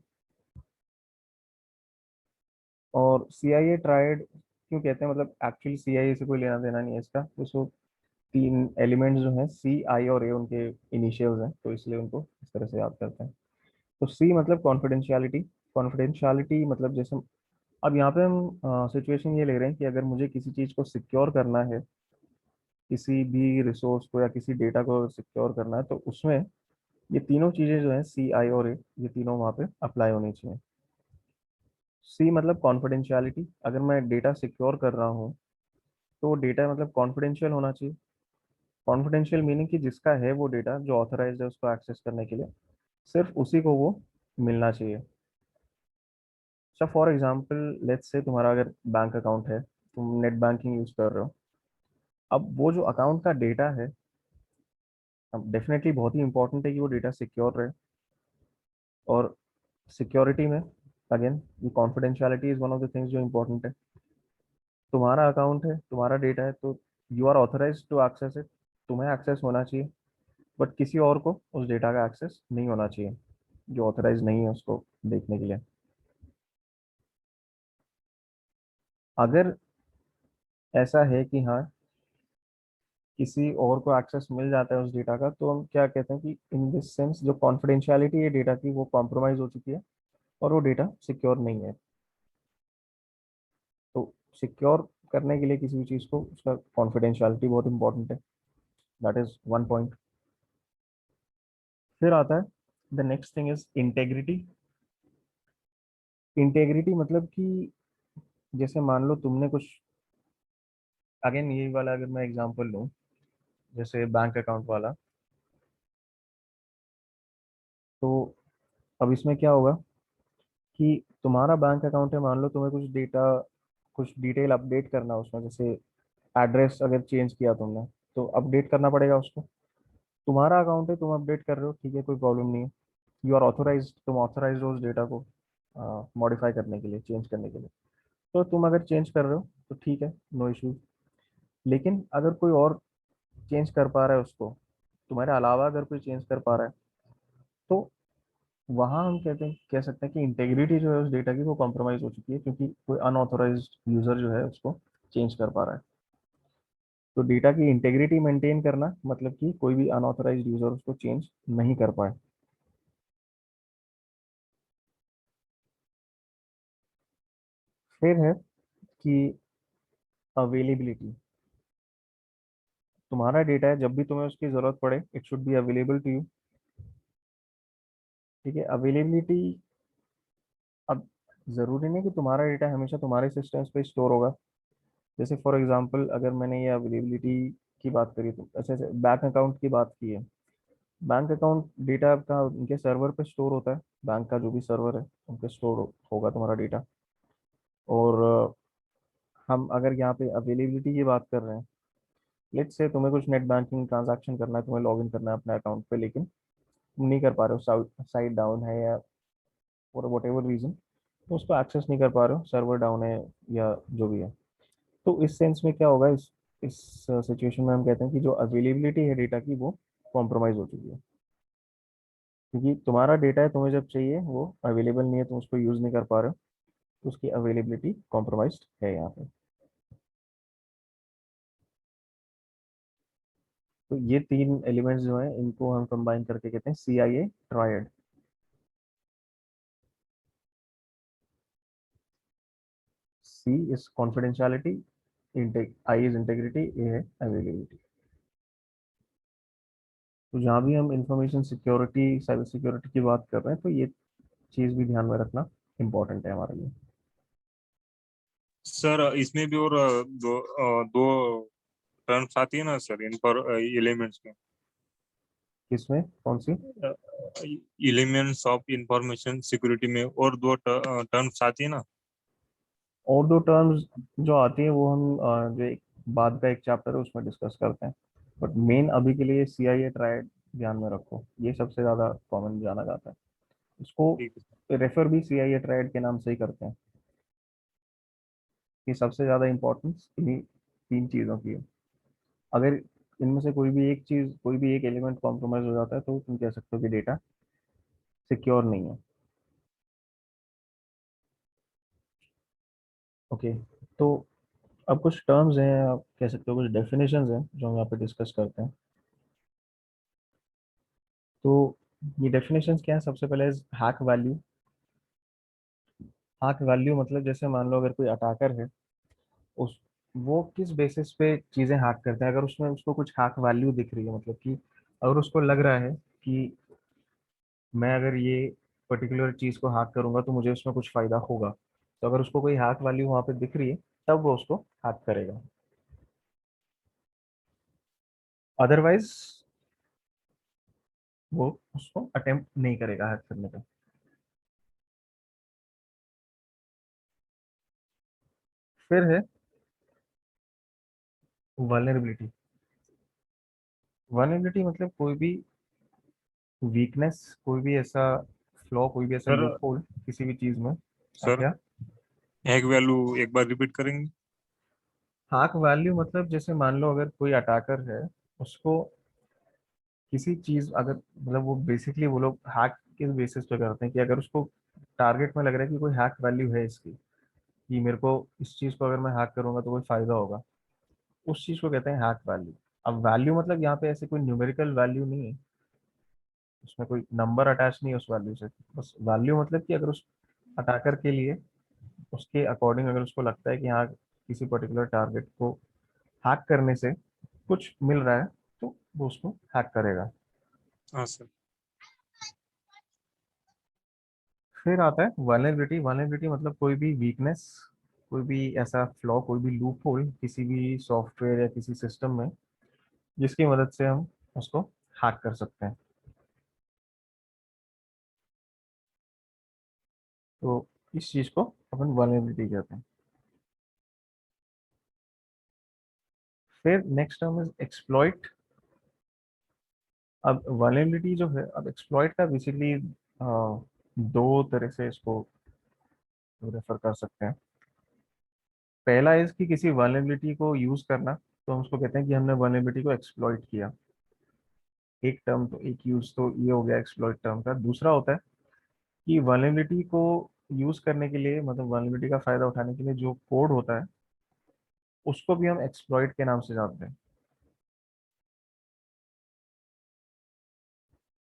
और CIA ट्रायड क्यों कहते हैं, मतलब एक्चुअली CIA से कोई लेना देना नहीं है इसका, तो सो तीन एलिमेंट्स जो हैं C, I और A उनके इनिशियल्स हैं, तो इसलिए उनको इस तरह से याद करते हैं। तो C मतलब कॉन्फिडेंशियलिटी। कॉन्फिडेंशियलिटी मतलब जैसे अब यहाँ पे हम सिचुएशन ये ले रहे हैं कि अगर मुझे किसी चीज़ को सिक्योर करना है, किसी भी रिसोर्स को या किसी डेटा को सिक्योर करना है, तो उसमें ये तीनों चीज़ें जो हैं C, I और A, ये तीनों वहाँ पे अप्लाई होनी चाहिए। C मतलब कॉन्फिडेंशियलिटी, अगर मैं डेटा सिक्योर कर रहा हूँ तो डेटा मतलब कॉन्फिडेंशियल होना चाहिए। कॉन्फिडेंशियल मीनिंग कि जिसका है वो डेटा, जो ऑथराइज्ड है उसको एक्सेस करने के लिए, सिर्फ उसी को वो मिलना चाहिए। अच्छा, फॉर एग्जांपल लेट्स से तुम्हारा अगर बैंक अकाउंट है, तुम नेट बैंकिंग यूज कर रहे हो, अब वो जो अकाउंट का डेटा है, अब डेफिनेटली बहुत ही इंपॉर्टेंट है कि वो डेटा सिक्योर रहे। और सिक्योरिटी में अगेन ये confidentiality is one of the things जो इंपॉर्टेंट है। तुम्हारा अकाउंट है, तुम्हारा डेटा है, तो you are authorize to access it, तुम्हें एक्सेस होना चाहिए। बट किसी और को उस डेटा का एक्सेस नहीं होना चाहिए जो ऑथराइज नहीं है उसको देखने के लिए। अगर ऐसा है कि हाँ किसी और को एक्सेस मिल जाता है उस डेटा का, तो हम क्या कहते हैं कि इन दिस सेंस जो कॉन्फिडेंशियलिटी है डेटा की वो कॉम्प्रोमाइज हो चुकी है और वो डेटा सिक्योर नहीं है। तो सिक्योर करने के लिए किसी भी चीज़ को उसका कॉन्फिडेंशियलिटी बहुत इंपॉर्टेंट है। That is one point. फिर आता है the next thing is integrity. Integrity मतलब कि जैसे मान लो तुमने कुछ, अगेन यही वाला अगर मैं एग्जांपल लूँ, जैसे बैंक अकाउंट वाला, तो अब इसमें क्या होगा कि तुम्हारा बैंक अकाउंट है, मान लो तुम्हें कुछ डेटा, कुछ डिटेल अपडेट करना है उसमें, जैसे एड्रेस अगर चेंज किया तुमने तो अपडेट करना पड़ेगा उसको। तुम्हारा अकाउंट है, तुम अपडेट कर रहे हो, ठीक है, कोई प्रॉब्लम नहीं है। यू आर ऑथोराइज, तुम ऑथोराइज हो उस डेटा को मॉडिफाई करने के लिए, चेंज करने के लिए। तो तुम अगर चेंज कर रहे हो तो ठीक है, नो इशू। लेकिन अगर कोई और चेंज कर पा रहा है उसको, तुम्हारे अलावा अगर कोई चेंज कर पा रहा है, तो वहाँ हम कहते हैं, कह सकते हैं कि इंटेग्रिटी जो है उस डेटा की वो कॉम्प्रोमाइज हो चुकी है, क्योंकि कोई अनऑथोराइज यूजर जो है उसको चेंज कर पा रहा है। तो डेटा की इंटेग्रिटी मेंटेन करना मतलब कि कोई भी अनऑथराइज यूजर उसको चेंज नहीं कर पाए। फिर है कि अवेलेबिलिटी। तुम्हारा डेटा है, जब भी तुम्हें उसकी जरूरत पड़े it should be available to you. ठीक है, अवेलेबिलिटी। अब जरूरी नहीं कि तुम्हारा डेटा हमेशा तुम्हारे सिस्टम्स पे स्टोर होगा। जैसे फॉर एग्जांपल अगर मैंने ये अवेलेबिलिटी की बात करी, तो ऐसे ऐसे बैंक अकाउंट की बात की है। बैंक अकाउंट डेटा का उनके सर्वर पे स्टोर होता है, बैंक का जो भी सर्वर है उनके स्टोर होगा तुम्हारा डेटा। और हम अगर यहाँ पे अवेलेबिलिटी की बात कर रहे हैं, लेट्स से तुम्हें कुछ नेट बैंकिंग ट्रांजैक्शन करना है, तुम्हें लॉगिन करना है अपने अकाउंट पे, लेकिन तुम नहीं कर पा रहे हो, साइट डाउन है या फॉर वट एवर रीजन, तो उसको एक्सेस नहीं कर पा रहे हो, सर्वर डाउन है या जो भी है। तो इस सेंस में क्या होगा, इस सिचुएशन में हम कहते हैं कि जो अवेलेबिलिटी है डेटा की वो कॉम्प्रोमाइज हो चुकी है। क्योंकि तुम्हारा डेटा है, तुम्हें जब चाहिए वो अवेलेबल नहीं है, तुम उसको यूज नहीं कर पा रहे हो, तो उसकी अवेलेबिलिटी कॉम्प्रोमाइज है यहाँ पे। तो ये तीन एलिमेंट्स जो हैं इनको हम कंबाइन करके कहते हैं CIA triad. C is confidentiality, I is integrity, A है अवेलेबिलिटी। तो जहाँ भी हम इंफॉर्मेशन सिक्योरिटी, साइबर सिक्योरिटी की बात कर रहे हैं, तो ये चीज़ भी ध्यान में रखना इम्पोर्टेंट है हमारे लिए। सर इसमें भी और दो टर्म्स आती है ना सर, इन पर एलिमेंट्स में, किसमें, कौन सी? एलिमेंट्स ऑफ इंफॉर्मेशन सिक्योरिटी में और दो टर्म्स आती है ना। और दो टर्म्स जो आती है वो हम जो एक बाद का एक चैप्टर है उसमें डिस्कस करते हैं। बट मेन अभी के लिए CIA ट्रायड ध्यान में रखो, ये सबसे ज़्यादा कॉमन जाना जाता है। इसको ठीक है। रेफर भी CIA ट्रायड के नाम से ही करते हैं, कि सबसे ज़्यादा इंपॉर्टेंस इन्हीं तीन चीज़ों की है। अगर इनमें से कोई भी एक चीज़, कोई भी एक एलिमेंट कॉम्प्रोमाइज हो जाता है तो तुम कह सकते हो कि डेटा सिक्योर नहीं है। ओके, तो अब कुछ टर्म्स हैं, आप कह सकते हो कुछ डेफिनेशंस हैं जो हम यहाँ पे डिस्कस करते हैं। तो ये डेफिनेशंस क्या है? सबसे पहले हैक वैल्यू। हैक वैल्यू मतलब जैसे मान लो अगर कोई अटैकर है, उस वो किस बेसिस पे चीज़ें हैक करता है, अगर उसमें उसको कुछ हैक वैल्यू दिख रही है, मतलब कि अगर उसको लग रहा है कि मैं अगर ये पर्टिकुलर चीज़ को हैक करूंगा तो मुझे उसमें कुछ फ़ायदा होगा, तो अगर उसको कोई हैक वैल्यू वहाँ पे दिख रही है तब वो उसको हैक करेगा। अदरवाइज वो उसको अटेम्प्ट नहीं करेगा हैक करने का। फिर है वल्नरेबिलिटी। वल्नरेबिलिटी मतलब कोई भी वीकनेस, कोई भी ऐसा फ्लॉ, कोई भी ऐसा सर लूप होल किसी भी चीज़ में। सर क्या? हैक वैल्यू एक बार रिपीट करेंगे? हैक वैल्यू मतलब जैसे मान लो अगर कोई अटैकर है, उसको किसी चीज अगर मतलब वो बेसिकली वो लोग हैक किस बेसिस पे करते हैं कि अगर उसको टारगेट में लग रहा है कि कोई हैक वैल्यू है इसकी, कि मेरे को इस चीज को अगर मैं हैक करूंगा तो कोई फायदा होगा, उस चीज को कहते हैं हैक वैल्यू। अब वैल्यू मतलब यहाँ पे ऐसे कोई न्यूमेरिकल वैल्यू नहीं है, उसमें कोई नंबर अटैच नहीं है उस वैल्यू से। बस वैल्यू मतलब कि अगर उस अटैकर के लिए उसके अकॉर्डिंग अगर उसको लगता है कि हाँ किसी पर्टिकुलर टारगेट को हैक करने से कुछ मिल रहा है तो वो उसको हैक करेगा। हाँ सर। फिर आता है वल्नरेबिलिटी। वल्नरेबिलिटी मतलब कोई भी वीकनेस, कोई भी ऐसा फ्लॉ, कोई भी लूप होल किसी भी सॉफ्टवेयर या किसी सिस्टम में जिसकी मदद से हम उसको हैक कर सकते हैं। तो इस चीज को अपन वल्नरेबिलिटी कहते हैं। फिर नेक्स्ट टर्म इज एक्सप्लॉइट। अब वल्नरेबिलिटी जो है, अब एक्सप्लॉइट का बेसिकली दो तरह से इसको रेफर कर सकते हैं। पहला इज कि किसी वल्नरेबिलिटी को यूज करना, तो हम उसको कहते हैं कि हमने वल्नरेबिलिटी को एक्सप्लॉइट किया। एक टर्म तो एक यूज तो ये हो गया एक्सप्लॉइट टर्म का। दूसरा होता है कि वल्नरेबिलिटी को यूज करने के लिए, मतलब वल्नरेबिलिटी का फायदा उठाने के लिए जो कोड होता है उसको भी हम एक्सप्लॉइट के नाम से जानते हैं।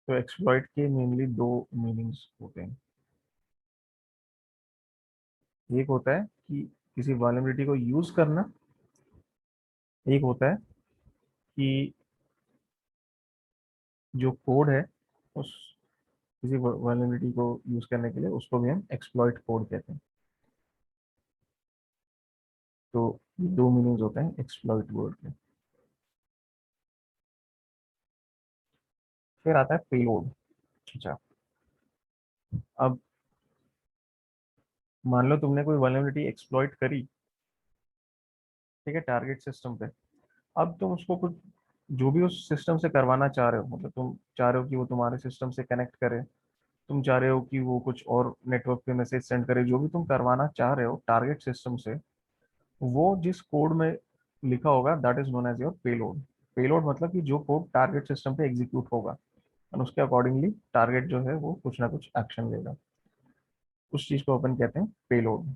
तो एक्सप्लॉइट के मेनली दो मीनिंग्स होते हैं। एक होता है कि किसी वल्नरेबिलिटी को यूज करना, एक होता है कि जो कोड है उस किसी वल्नरेबिलिटी को यूज करने के लिए उसको भी हम एक्सप्लॉइट कोड कहते हैं। तो ये दो मीनिंग्स होते हैं एक्सप्लॉइट वर्ड के। फिर आता है पेलोड। अच्छा, अब मान लो तुमने कोई वल्नरेबिलिटी एक्सप्लॉइट करी, ठीक है, टारगेट सिस्टम पे। अब तुम उसको कुछ जो भी उस सिस्टम से करवाना चाह रहे हो, मतलब तुम चाह रहे हो कि वो तुम्हारे सिस्टम से कनेक्ट करे, तुम चाह रहे हो कि वो कुछ और नेटवर्क पे मैसेज सेंड करे, जो भी तुम करवाना चाह रहे हो टारगेट सिस्टम से, वो जिस कोड में लिखा होगा that is known as your payload. Payload मतलब कि जो कोड टारगेट सिस्टम पे एग्जीक्यूट होगा और उसके अकॉर्डिंगली टारगेट जो है वो कुछ ना कुछ एक्शन लेगा, उस चीज को अपन कहते हैं पेलोड।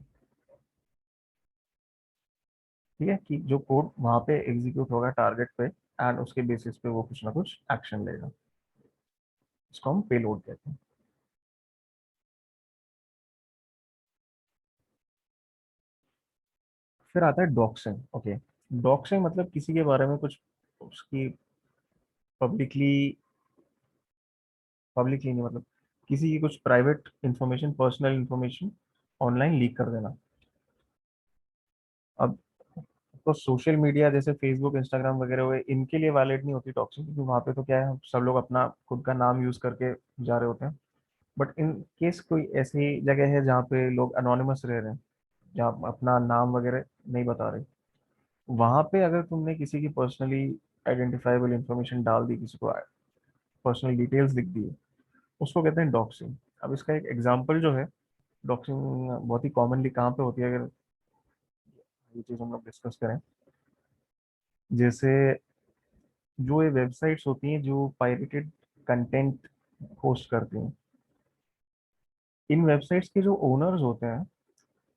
ठीक है, कि जो कोड वहां पे एग्जीक्यूट होगा टारगेट पे एंड उसके बेसिस पे वो कुछ ना कुछ एक्शन लेगा, इसको हम पेलोड कहते हैं। फिर आता है डॉक्सिंग। ओके, डॉक्सिंग मतलब किसी के बारे में कुछ उसकी पब्लिकली, पब्लिकली नहीं मतलब किसी की कुछ private information, personal information online leak कर देना। अब तो सोशल मीडिया जैसे फेसबुक, इंस्टाग्राम वगैरह हुए, इनके लिए वैलिड नहीं होती टॉक्सिंग, क्योंकि वहाँ पे तो क्या है, सब लोग अपना खुद का नाम यूज करके जा रहे होते हैं। बट इन केस कोई ऐसी जगह है जहाँ पे लोग अनोनिमस रह रहे हैं, जहाँ अपना नाम वगैरह नहीं बता रहे, वहां पे अगर तुमने किसी की पर्सनली आइडेंटिफाइबल इंफॉर्मेशन डाल दी, किसी को पर्सनल डिटेल्स लिख दी, उसको कहते हैं डॉक्सिंग। अब इसका एक एग्जांपल जो है, डॉक्सिंग बहुत ही कॉमनली कहाँ पे होती है, अगर ये चीज हम लोग डिस्कस करें, जैसे जो ये वेबसाइट्स होती हैं जो पायरेटेड कंटेंट होस्ट करती हैं, इन वेबसाइट्स के जो ओनर्स होते हैं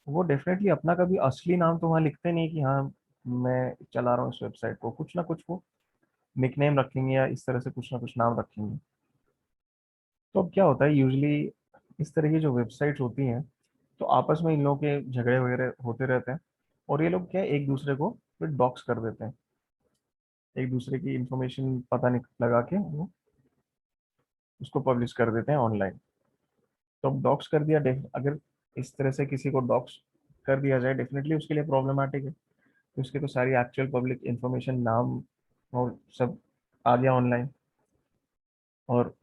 वो डेफिनेटली अपना कभी असली नाम तो वहाँ लिखते नहीं कि हाँ मैं चला रहा हूँ इस वेबसाइट को, कुछ ना कुछ वो निकनेम रखेंगे या इस तरह से कुछ ना कुछ नाम रखेंगे। तो अब क्या होता है, यूजली इस तरह की जो वेबसाइट्स होती हैं तो आपस में इन लोगों के झगड़े वगैरह होते रहते हैं, और ये लोग क्या है, एक दूसरे को फिर डॉक्स कर देते हैं, एक दूसरे की इंफॉर्मेशन पता नहीं लगा के वो उसको पब्लिश कर देते हैं ऑनलाइन। तो अब डॉक्स कर दिया, अगर इस तरह से किसी को डॉक्स कर दिया जाए, डेफिनेटली उसके लिए प्रॉब्लमेटिक है, कि उसके तो सारी एक्चुअल पब्लिक इंफॉर्मेशन, नाम और सब आ गया ऑनलाइन, और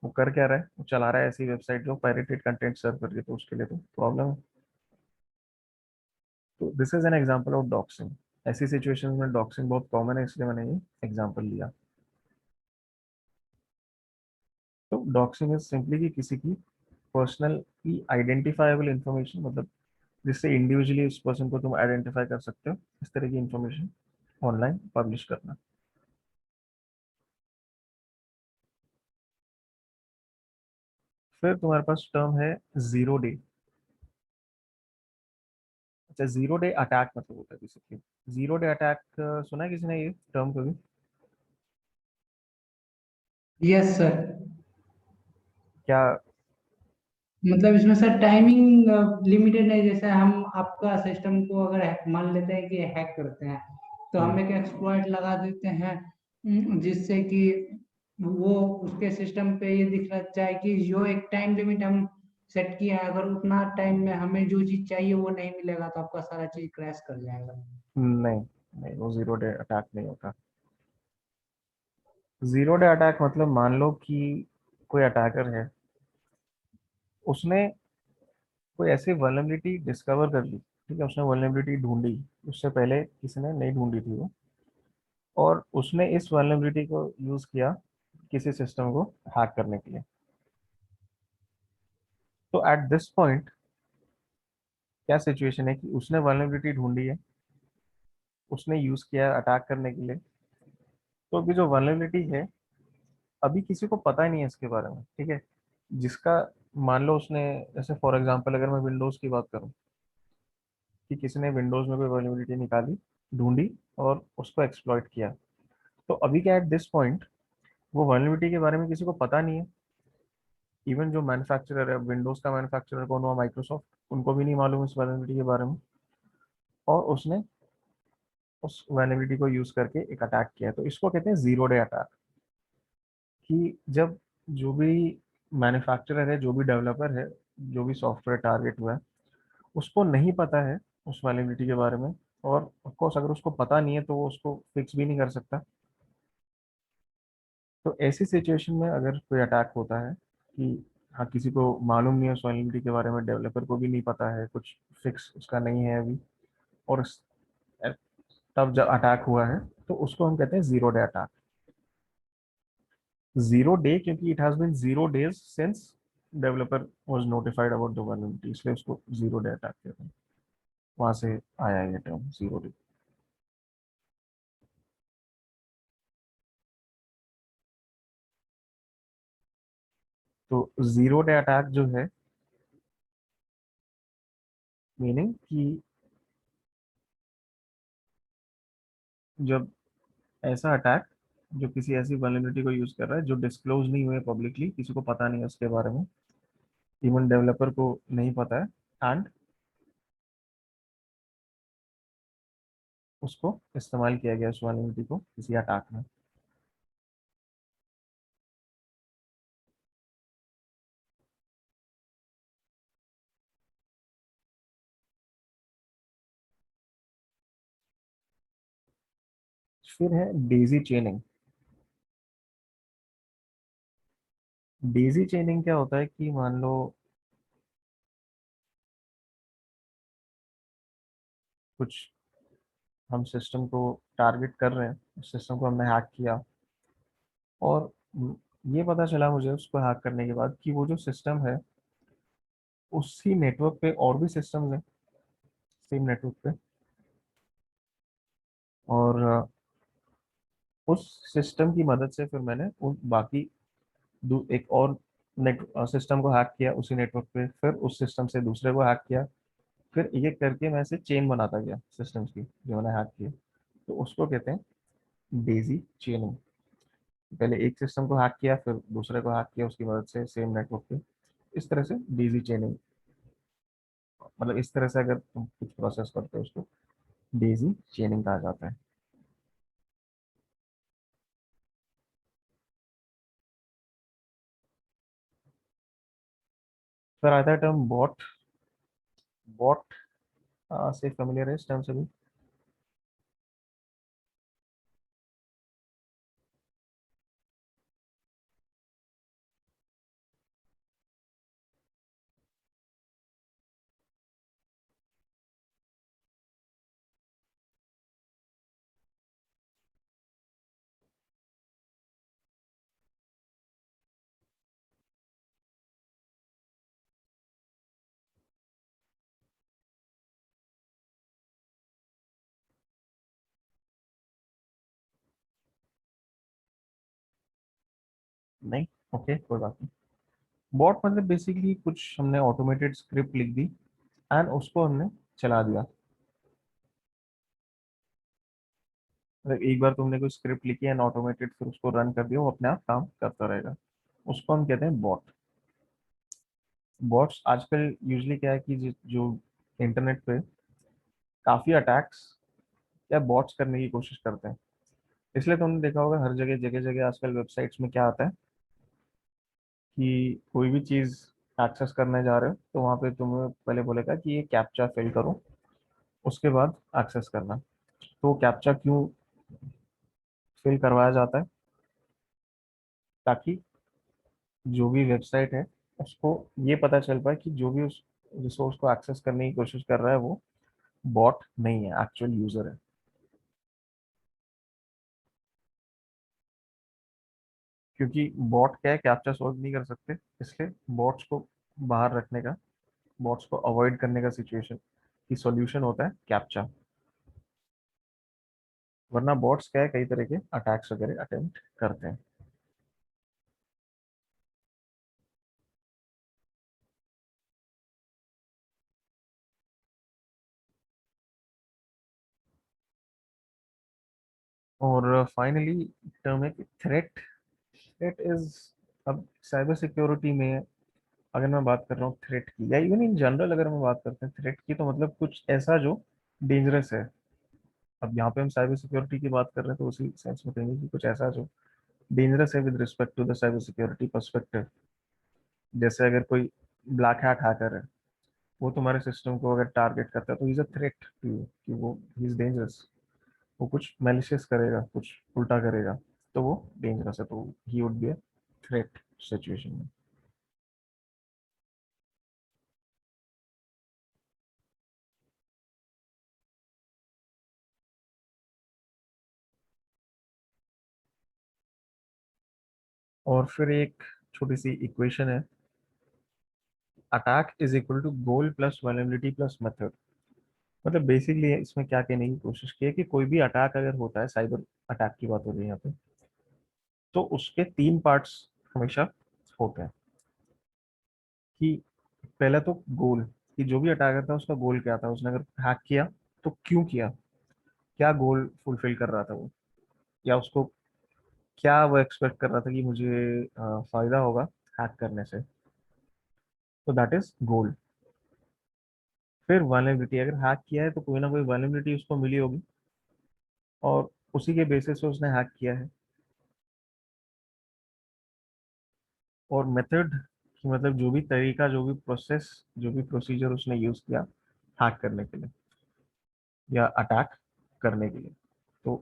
वो कर क्या रहा है, वो चला रहा है ऐसी वेबसाइट जो पायरेटेड कंटेंट सर्व कर रही है, तो उसके लिए तो प्रॉब्लम है। तो this is an example of doxing. ऐसी सिचुएशंस में डॉक्सिंग बहुत कॉमन है, इसलिए मैंने ये एग्जांपल लिया। तो डॉक्सिंग इज सिंपली कि किसी की पर्सनल की आइडेंटिफाइबल इंफॉर्मेशन, मतलब जिससे इंडिविजुअली उस पर्सन को तुम आइडेंटिफाई कर सकते हो, इस तरह की इंफॉर्मेशन ऑनलाइन पब्लिश करना। फिर तुम्हारे पास टर्म है जीरो डे। अच्छा, जीरो डे अटैक मतलब होता है बेसिकली। जीरो डे अटैक सुना है किसी ने ये टर्म कभी? Yes sir. क्या? मतलब इसमें सर टाइमिंग लिमिटेड है, जैसे हम आपका सिस्टम को अगर मान लेते हैं कि हैक करते हैं, तो हम एक एक्सप्लॉइट लगा देते हैं जिससे कि वो उसके सिस्टम पे ये दिखना चाहे कि जो एक टाइम लिमिट हम सेट किया है, अगर उतना टाइम में हमें जो चीज चाहिए वो नहीं मिलेगा तो आपका सारा चीज क्रैश कर जाएगा। नहीं, नहीं, वो जीरो डे अटैक नहीं होता। जीरो डे अटैक मतलब मान लो कि कोई अटैकर है, उसने कोई ऐसी वल्नरेबिलिटी डिस्कवर कर ली, ठीक है, उसने वल्नरेबिलिटी ढूंढी, उससे पहले किसी ने नहीं ढूंढी थी वो, और उसने इस वल्नरेबिलिटी को यूज किया किसी सिस्टम को हैक करने के लिए। तो एट दिस पॉइंट क्या सिचुएशन है कि उसने वल्नरेबिलिटी ढूंढी है, उसने यूज किया अटैक करने के लिए। तो अभी जो वल्नरेबिलिटी है, अभी किसी को पता ही नहीं है इसके बारे में, ठीक है। जिसका, मान लो उसने, जैसे फॉर एग्जांपल अगर मैं विंडोज की बात करूं, कि किसी ने विंडोज में कोई वल्नरेबिलिटी निकाली, ढूंढी और उसको एक्सप्लॉइट किया। तो अभी क्या एट दिस पॉइंट वो वल्नरेबिलिटी के बारे में किसी को पता नहीं है। इवन जो मैन्युफैक्चरर है, विंडोज का मैन्युफैक्चरर कौन हुआ, माइक्रोसॉफ्ट, उनको भी नहीं मालूम इस वल्नरेबिलिटी के बारे में। और उसने उस वल्नरेबिलिटी को यूज करके एक अटैक किया। तो इसको कहते हैं जीरो डे अटैक। कि जब जो भी मैन्युफैक्चरर है, जो भी डेवलपर है, जो भी सॉफ्टवेयर टारगेट हुआ है, उसको नहीं पता है उस वल्नरेबिलिटी के बारे में, और ऑफकोर्स अगर उसको पता नहीं है तो वो उसको फिक्स भी नहीं कर सकता। तो ऐसी सिचुएशन में अगर कोई अटैक होता है कि हाँ, किसी को मालूम नहीं है उस वल्नरेबिलिटी के बारे में, डेवलपर को भी नहीं पता है, कुछ फिक्स उसका नहीं है अभी, और तब जब अटैक हुआ है, तो उसको हम कहते हैं zero day attack. Zero day क्योंकि it has been zero days since developer was notified about the vulnerability, इसलिए उसको जीरो डे अटैक कहते हैं। वहां से आया ये टर्म जीरो डे। तो जीरो डे अटैक जो है, मीनिंग कि जब ऐसा अटैक जो किसी ऐसी वल्नरेबिलिटी को यूज कर रहा है जो डिस्क्लोज नहीं हुए पब्लिकली, किसी को पता नहीं है उसके बारे में, इवन डेवलपर को नहीं पता है, एंड उसको इस्तेमाल किया गया उस वल्नरेबिलिटी को किसी अटैक में। फिर है डेजी चेनिंग। डेजी चेनिंग क्या होता है कि मान लो कुछ, हम सिस्टम को टारगेट कर रहे हैं, उस सिस्टम को हमने हैक किया, और ये पता चला मुझे उसको हैक करने के बाद कि वो जो सिस्टम है, उसी नेटवर्क पे और भी सिस्टम्स हैं सेम नेटवर्क पे, और उस सिस्टम की मदद से फिर मैंने उन बाकी एक और नेट सिस्टम को हैक किया उसी नेटवर्क पे, फिर उस सिस्टम से दूसरे को हैक किया, फिर एक एक करके मैं ऐसे चेन बनाता गया सिस्टम्स की जो मैंने हैक किए। तो उसको कहते हैं डेजी चेनिंग। पहले एक सिस्टम को हैक किया, फिर दूसरे को हैक किया उसकी मदद से सेम नेटवर्क पे, इस तरह से डेजी चेनिंग। मतलब इस तरह से अगर तुम कुछ प्रोसेस करते हो उसको डेजी चेनिंग कहा जाता है। फिर आता है टर्म बॉट। बॉट से फेमिलियर है इस टर्म से भी? नहीं? ओके, कोई बात नहीं। बॉट मतलब बेसिकली कुछ हमने ऑटोमेटेड स्क्रिप्ट लिख दी एंड उसको हमने चला दिया। मतलब एक बार तुमने कोई स्क्रिप्ट लिखी एंड ऑटोमेटेड, फिर उसको रन कर दिया, वो अपने आप काम करता रहेगा, उसको हम कहते हैं बॉट। बॉट्स आजकल यूजली क्या है कि जो इंटरनेट पे काफी अटैक्स या बॉट्स करने की कोशिश करते हैं। इसलिए तुमने देखा होगा हर जगह जगह जगह आजकल वेबसाइट्स में क्या आता है कि कोई भी चीज एक्सेस करने जा रहे हो तो वहां पे तुम्हें पहले बोलेगा कि ये कैप्चा फिल करो, उसके बाद एक्सेस करना। तो कैप्चा क्यों फिल करवाया जाता है? ताकि जो भी वेबसाइट है उसको ये पता चल पाए कि जो भी उस रिसोर्स को एक्सेस करने की कोशिश कर रहा है वो बॉट नहीं है, एक्चुअल यूजर है। क्योंकि बॉट क्या है, कैप्चा सॉल्व नहीं कर सकते, इसलिए बॉट्स को बाहर रखने का, बॉट्स को अवॉइड करने का सिचुएशन की सॉल्यूशन होता है कैप्चा। वरना बॉट्स क्या है, कई तरह के अटैक्स वगैरह अटेम्प्ट करते हैं। और फाइनली टर्म है थ्रेट। थ्रेट इज, अब साइबर सिक्योरिटी में अगर मैं बात कर रहा हूँ थ्रेट की, या इवन इन जनरल अगर हम बात करते हैं थ्रेट की, तो मतलब कुछ ऐसा जो डेंजरस है। अब यहाँ पे हम साइबर सिक्योरिटी की बात कर रहे हैं तो उसी सेंस में कहेंगे कि कुछ ऐसा जो डेंजरस है with respect to the cyber security perspective. जैसे अगर कोई ब्लैक हैट हैकर है, वो तुम्हारे सिस्टम को अगर टारगेट करता है तो is a threat to you, कि वो ही इज डेंजरस, वो कुछ मैलिशियस करेगा, कुछ उल्टा करेगा, तो वो डेंजरस है, तो he would be a threat situation में। और फिर एक छोटी सी इक्वेशन है, attack is equal to goal plus vulnerability plus method. मतलब बेसिकली इसमें क्या कहने की कोशिश की है कि कोई भी अटैक अगर होता है, साइबर अटैक की बात हो रही है यहाँ पे, तो उसके तीन पार्ट्स हमेशा होते हैं। कि पहला तो गोल, कि जो भी अटैकर था उसका गोल क्या था, उसने अगर हैक किया तो क्यों किया, क्या गोल फुलफिल कर रहा था वो, या उसको क्या वो एक्सपेक्ट कर रहा था कि मुझे फायदा होगा हैक करने से, तो दैट इज गोल। फिर वायलेबिलिटी, अगर हैक किया है तो कोई ना कोई वायलेबिलिटी उसको मिली होगी और उसी के बेसिस से उसने हैक किया है। और मेथड, मतलब जो भी तरीका, जो भी प्रोसेस, जो भी प्रोसीजर उसने यूज किया हैक करने के लिए या अटैक करने के लिए। तो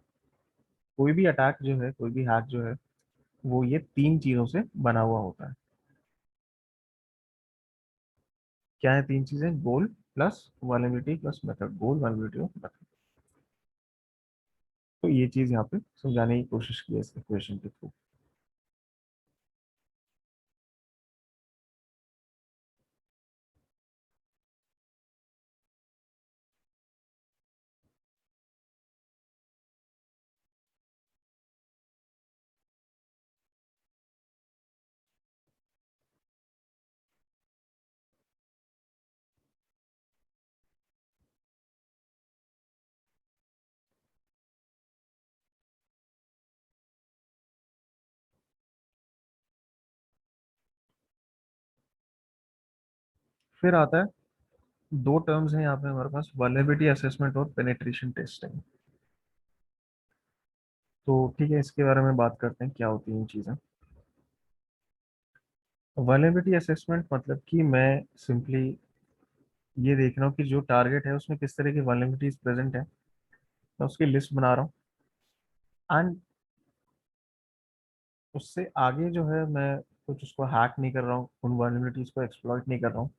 कोई भी अटैक जो है, कोई भी हैक जो है, वो ये तीन चीजों से बना हुआ होता है। क्या है तीन चीजें? गोल प्लस वल्नरेबिलिटी प्लस मेथड, गोल वल्नरेबिलिटी और मेथड। तो ये चीज यहाँ पे समझाने की कोशिश की है इस इक्वेशन के थ्रू। फिर आता है, दो टर्म्स हैं यहाँ पे हमारे पास, वल्नरेबिलिटी असेसमेंट और पेनिट्रेशन टेस्टिंग। तो ठीक है, इसके बारे में बात करते हैं क्या होती है ये चीजें। वल्नरेबिलिटी असेसमेंट मतलब कि मैं सिंपली ये देख रहा हूँ कि जो टारगेट है उसमें किस तरह की वल्नरेबिलिटीज प्रेजेंट है, मैं उसकी लिस्ट बना रहा हूँ। एंड उससे आगे जो है मैं कुछ उसको हैक नहीं कर रहा हूँ, उन वल्नरेबिलिटीज को एक्सप्लॉइट नहीं कर रहा हूँ,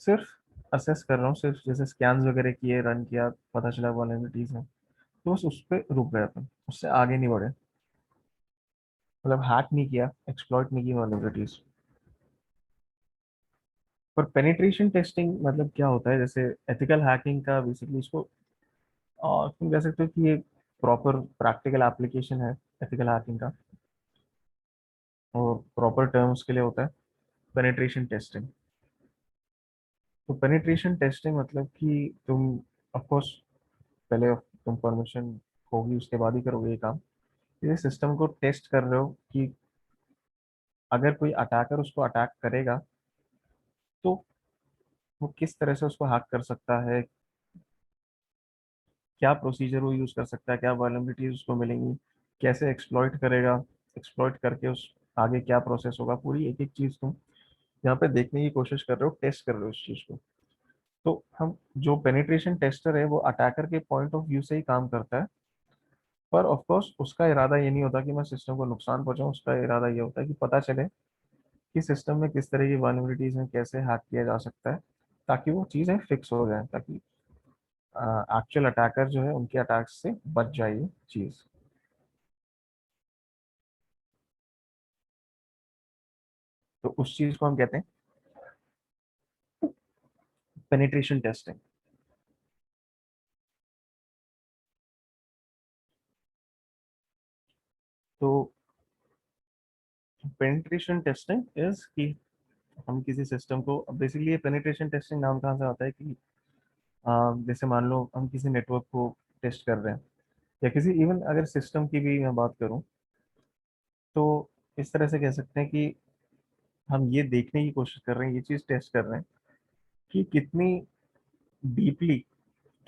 सिर्फ असेस कर रहा हूँ। सिर्फ जैसे स्कैन्स वगैरह किए, रन किया, पता चला वल्नरेबिलिटीज है, तो बस उस पर रुक गए अपन, उससे आगे नहीं बढ़े। मतलब हैक नहीं किया, एक्सप्लॉइट नहीं की वल्नरेबिलिटीज। पर पेनिट्रेशन टेस्टिंग मतलब क्या होता है, जैसे एथिकल हैकिंग का बेसिकली इसको तुम कह सकते हो कि ये प्रॉपर प्रैक्टिकल एप्लीकेशन है एथिकल हैकिंग का, और प्रॉपर टर्म्स के लिए होता है। Penetration testing. तो पेनिट्रेशन टेस्टिंग मतलब कि तुम ऑफ कोर्स पहले तुम परमिशन होगी उसके बाद ही करोगे ये काम। ये सिस्टम को टेस्ट कर रहे हो कि अगर कोई अटैकर उसको अटैक करेगा तो वो किस तरह से उसको हैक कर सकता है, क्या प्रोसीजर वो यूज कर सकता है, क्या वल्नरेबिलिटीज उसको मिलेंगी, कैसे एक्सप्लॉइट करेगा, एक्सप्लॉइट करके उस आगे क्या प्रोसेस होगा, पूरी एक एक चीज तुम यहाँ पे देखने की कोशिश कर रहे हो, टेस्ट कर रहे हो इस चीज को। तो हम जो पेनिट्रेशन टेस्टर है वो अटैकर के पॉइंट ऑफ व्यू से ही काम करता है, पर ऑफ कोर्स उसका इरादा ये नहीं होता कि मैं सिस्टम को नुकसान पहुंचाऊं। उसका इरादा ये होता है कि पता चले कि सिस्टम में किस तरह की वल्नरेबिलिटीज हैं, कैसे हैक किया जा सकता है, ताकि वो चीज़ें फिक्स हो जाए, ताकि एक्चुअल अटैकर जो है उनके अटैक से बच जाए ये चीज़। तो उस चीज़ को हम कहते हैं पेनिट्रेशन टेस्टिंग। तो पेनिट्रेशन टेस्टिंग इज कि हम किसी सिस्टम को, बेसिकली ये पेनिट्रेशन टेस्टिंग नाम कहाँ से आता है कि जैसे मान लो हम किसी नेटवर्क को टेस्ट कर रहे हैं, या किसी इवन अगर सिस्टम की भी मैं बात करूं, तो इस तरह से कह सकते हैं कि हम ये देखने की कोशिश कर रहे हैं, ये चीज़ टेस्ट कर रहे हैं कि कितनी डीपली,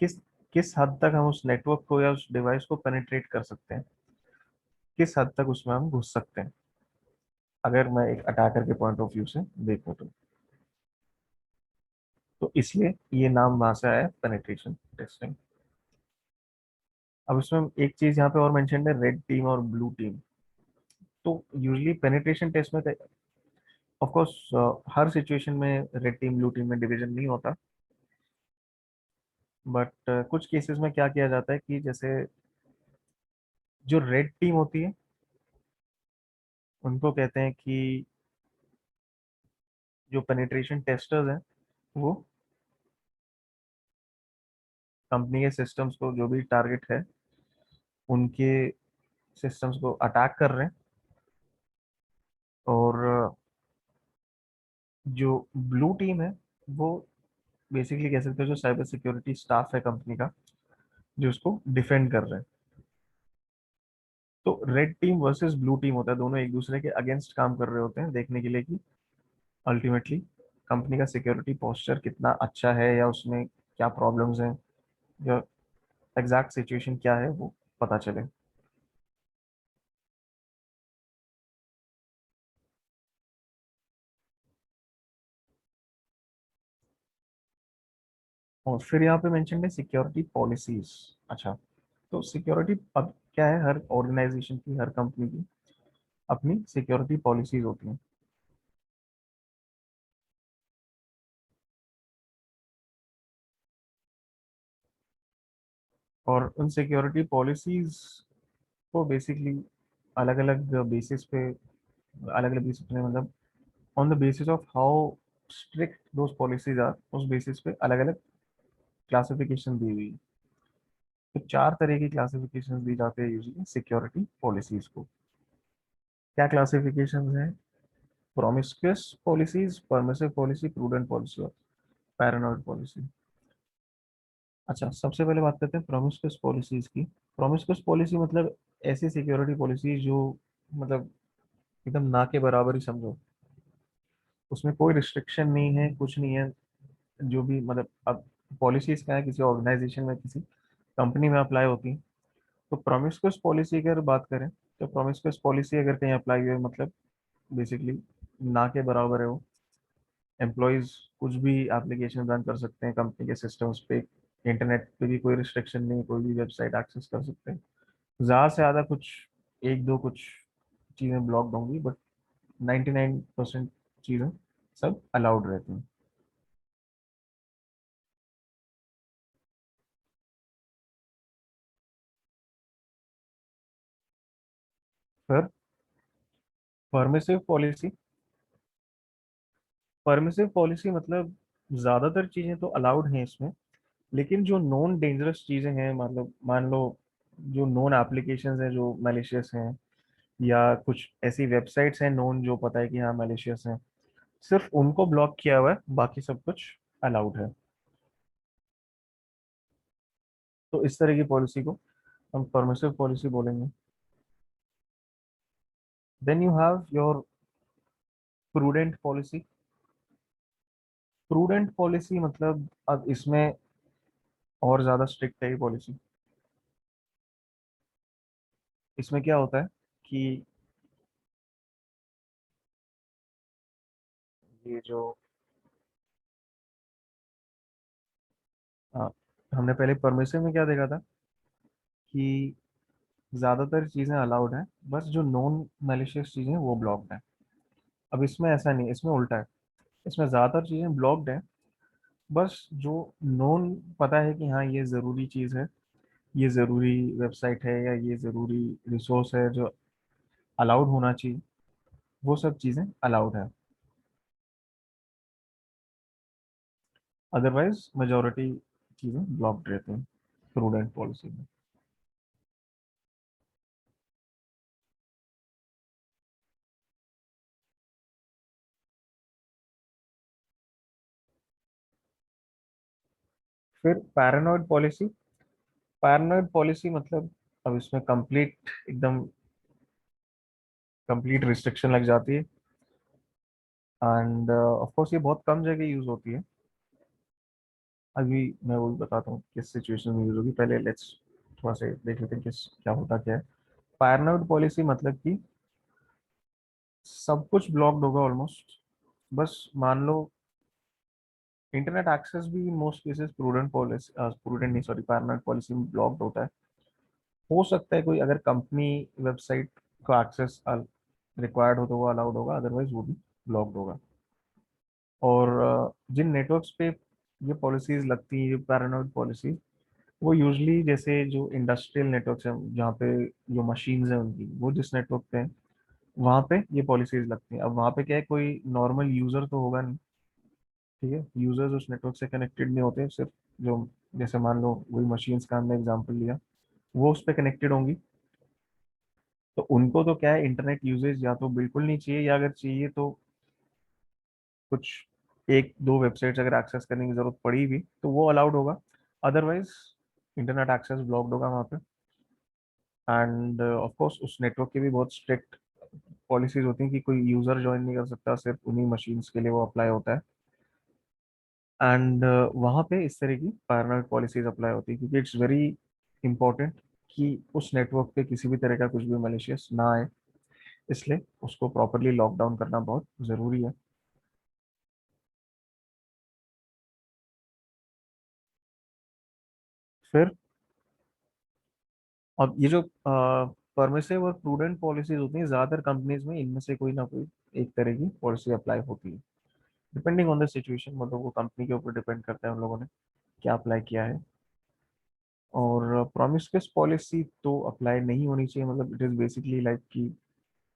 किस किस हद तक हम उस नेटवर्क को या उस डिवाइस को पेनिट्रेट कर सकते हैं, किस हद तक उसमें हम घुस सकते हैं, अगर मैं एक अटैकर के पॉइंट ऑफ व्यू से देखूं तो इसलिए ये नाम वहां से आया है, पेनिट्रेशन टेस्टिंग। अब इसमें एक चीज यहाँ पे और मेंशन है, रेड टीम और ब्लू टीम। तो यूजली पेनिट्रेशन टेस्ट में ऑफ कोर्स हर सिचुएशन में रेड टीम ब्लू टीम में डिवीजन नहीं होता, बट कुछ केसेस में क्या किया जाता है कि जैसे जो रेड टीम होती है उनको कहते हैं कि जो पेनिट्रेशन टेस्टर्स हैं वो कंपनी के सिस्टम्स को, जो भी टारगेट है उनके सिस्टम्स को अटैक कर रहे हैं। और जो ब्लू टीम है वो बेसिकली कह सकते हो जो साइबर सिक्योरिटी स्टाफ है कंपनी का, जो उसको डिफेंड कर रहे हैं। तो red team versus blue team होता है, दोनों एक दूसरे के अगेंस्ट काम कर रहे होते हैं, देखने के लिए कि अल्टीमेटली कंपनी का सिक्योरिटी पोस्चर कितना अच्छा है, या उसमें क्या प्रॉब्लम्स हैं, या एग्जैक्ट सिचुएशन क्या है वो पता चले। और फिर यहाँ पे मेंशन है सिक्योरिटी पॉलिसीज। अच्छा, तो सिक्योरिटी अब क्या है, हर ऑर्गेनाइजेशन की, हर कंपनी की अपनी सिक्योरिटी पॉलिसीज होती हैं। और उन सिक्योरिटी पॉलिसीज को बेसिकली अलग अलग बेसिस पे, अलग अलग बेसिस पे मतलब on the basis of how strict those policies are, उस बेसिस पे अलग अलग क्लासिफिकेशन दी हुई है। तो चार तरह की क्लासिफिकेशन दी जाती है यूजली सिक्योरिटी पॉलिसीज को। क्या क्लासिफिकेशन है? Promiscuous policies, permissive policy, prudent policy और पैरानॉइड पॉलिसी। अच्छा, सबसे पहले बात करते हैं प्रोमिस्क्यूअस पॉलिसीज की। प्रोमिस्क्यूअस पॉलिसी मतलब ऐसी सिक्योरिटी पॉलिसी जो मतलब एकदम ना के बराबर ही समझो, उसमें कोई रिस्ट्रिक्शन नहीं है, कुछ नहीं है, जो भी मतलब अब पॉलिसीज क्या है, किसी ऑर्गेनाइजेशन में, किसी कंपनी में अप्लाई होती है। तो प्रोमिस्क्यूअस पॉलिसी अगर बात करें, तो प्रोमिस्क्यूअस पॉलिसी अगर कहीं अप्लाई हुई है मतलब बेसिकली ना के बराबर है वो। एम्प्लॉयज कुछ भी एप्लीकेशन रन कर सकते हैं कंपनी के सिस्टम्स पे, इंटरनेट पे भी कोई रिस्ट्रिक्शन नहीं, कोई भी वेबसाइट एक्सेस कर सकते हैं। ज़्यादा से ज़्यादा कुछ एक दो कुछ चीज़ें ब्लॉक होंगी, बट 99% चीज़ें सब अलाउड रहती हैं। फिर परमिसिव पॉलिसी। परमिसिव पॉलिसी मतलब ज़्यादातर चीज़ें तो अलाउड हैं इसमें, लेकिन जो नॉन डेंजरस चीज़ें हैं, मतलब मान लो जो नॉन एप्लीकेशंस हैं जो मैलिशियस हैं, या कुछ ऐसी वेबसाइट्स हैं नॉन जो पता है कि हाँ मैलिशियस हैं, सिर्फ उनको ब्लॉक किया हुआ है, बाकी सब कुछ अलाउड है। तो इस तरह की पॉलिसी को हम परमिसिव पॉलिसी बोलेंगे। Then you have your prudent policy. Prudent policy मतलब अब इसमें और ज्यादा स्ट्रिक्ट है ये पॉलिसी। इसमें क्या होता है कि ये जो हाँ, हमने पहले परमिसिव में क्या देखा था कि ज्यादातर चीजें अलाउड है, बस जो नॉन मैलिशियस चीजें हैं वो ब्लॉक्ड है। अब इसमें ऐसा नहीं, इसमें उल्टा है। इसमें ज्यादातर चीजें ब्लॉक्ड है, बस जो नॉन पता है कि हाँ ये ज़रूरी चीज़ है, ये ज़रूरी वेबसाइट है या ये ज़रूरी रिसोर्स है जो अलाउड होना चाहिए, वो सब चीज़ें अलाउड है। अदरवाइज मेजॉरिटी चीज़ें ब्लॉक्ड रहती हैं प्रूडेंट पॉलिसी में। फिर पैरानॉइड पॉलिसी। पैरानॉइड पॉलिसी मतलब अब इसमें एकदम कंप्लीट रिस्ट्रिक्शन लग जाती है। एंड ऑफ कोर्स ये बहुत कम जगह यूज होती है। अभी मैं वो बताता हूँ किस सिचुएशन में यूज होगी। पहले लेट्स थोड़ा सा देख लेते हैं किस क्या होता क्या है। पैरानॉइड पॉलिसी मतलब कि सब कुछ ब्लॉक्ड होगा ऑलमोस्ट। बस मान लो इंटरनेट एक्सेस भी in most cases prudent policy, prudent नहीं सॉरी पैरानॉइड पॉलिसी में ब्लॉक्ड होता है। हो सकता है कोई अगर कंपनी वेबसाइट को एक्सेस रिक्वायर्ड हो तो वो अलाउड होगा, अदरवाइज वो भी ब्लॉक्ड होगा। और जिन नेटवर्क्स पे ये पॉलिसीज लगती हैं, ये पैरानॉइड पॉलिसी, वो यूजली जैसे जो इंडस्ट्रियल नेटवर्क्स हैं जहाँ पे जो मशीन्स हैं उनकी, वो जिस नेटवर्क पे हैं वहाँ पे ये पॉलिसीज लगती हैं। अब वहाँ पे क्या है, कोई नॉर्मल यूजर तो होगा नहीं, ठीक है, यूजर्स उस नेटवर्क से कनेक्टेड नहीं होते, सिर्फ जो जैसे मान लो वही मशीन्स का हमने एग्जांपल लिया, वो उस पर कनेक्टेड होंगी। तो उनको तो क्या है, इंटरनेट यूजेज या तो बिल्कुल नहीं चाहिए, या अगर चाहिए तो कुछ एक दो वेबसाइट्स अगर एक्सेस करने की जरूरत पड़ी भी तो वो अलाउड होगा, अदरवाइज इंटरनेट एक्सेस ब्लॉक्ड होगा वहाँ पे। एंड ऑफ कोर्स उस नेटवर्क की भी बहुत स्ट्रिक्ट पॉलिसीज होती हैं कि कोई यूजर ज्वाइन नहीं कर सकता, सिर्फ उन्हीं मशीन्स के लिए वो अप्लाई होता है। एंड वहाँ पे इस तरह की पैरेलल पॉलिसीज अप्लाई होती है, क्योंकि इट्स वेरी इंपॉर्टेंट कि उस नेटवर्क पे किसी भी तरह का कुछ भी मैलिशियस ना आए, इसलिए उसको प्रॉपरली लॉकडाउन करना बहुत ज़रूरी है। फिर अब ये जो परमिसिव और प्रूडेंट पॉलिसीज होती हैं, ज़्यादातर कंपनीज में इनमें से कोई ना कोई एक तरह की पॉलिसी अप्लाई होती है, डिपेंडिंग ऑन द सिचुएशन, मतलब वो कंपनी के ऊपर डिपेंड करता है उन लोगों ने क्या अप्लाई किया है। और प्रॉमिसक्यूअस पॉलिसी तो अप्लाई नहीं होनी चाहिए, मतलब इट इज़ बेसिकली लाइक कि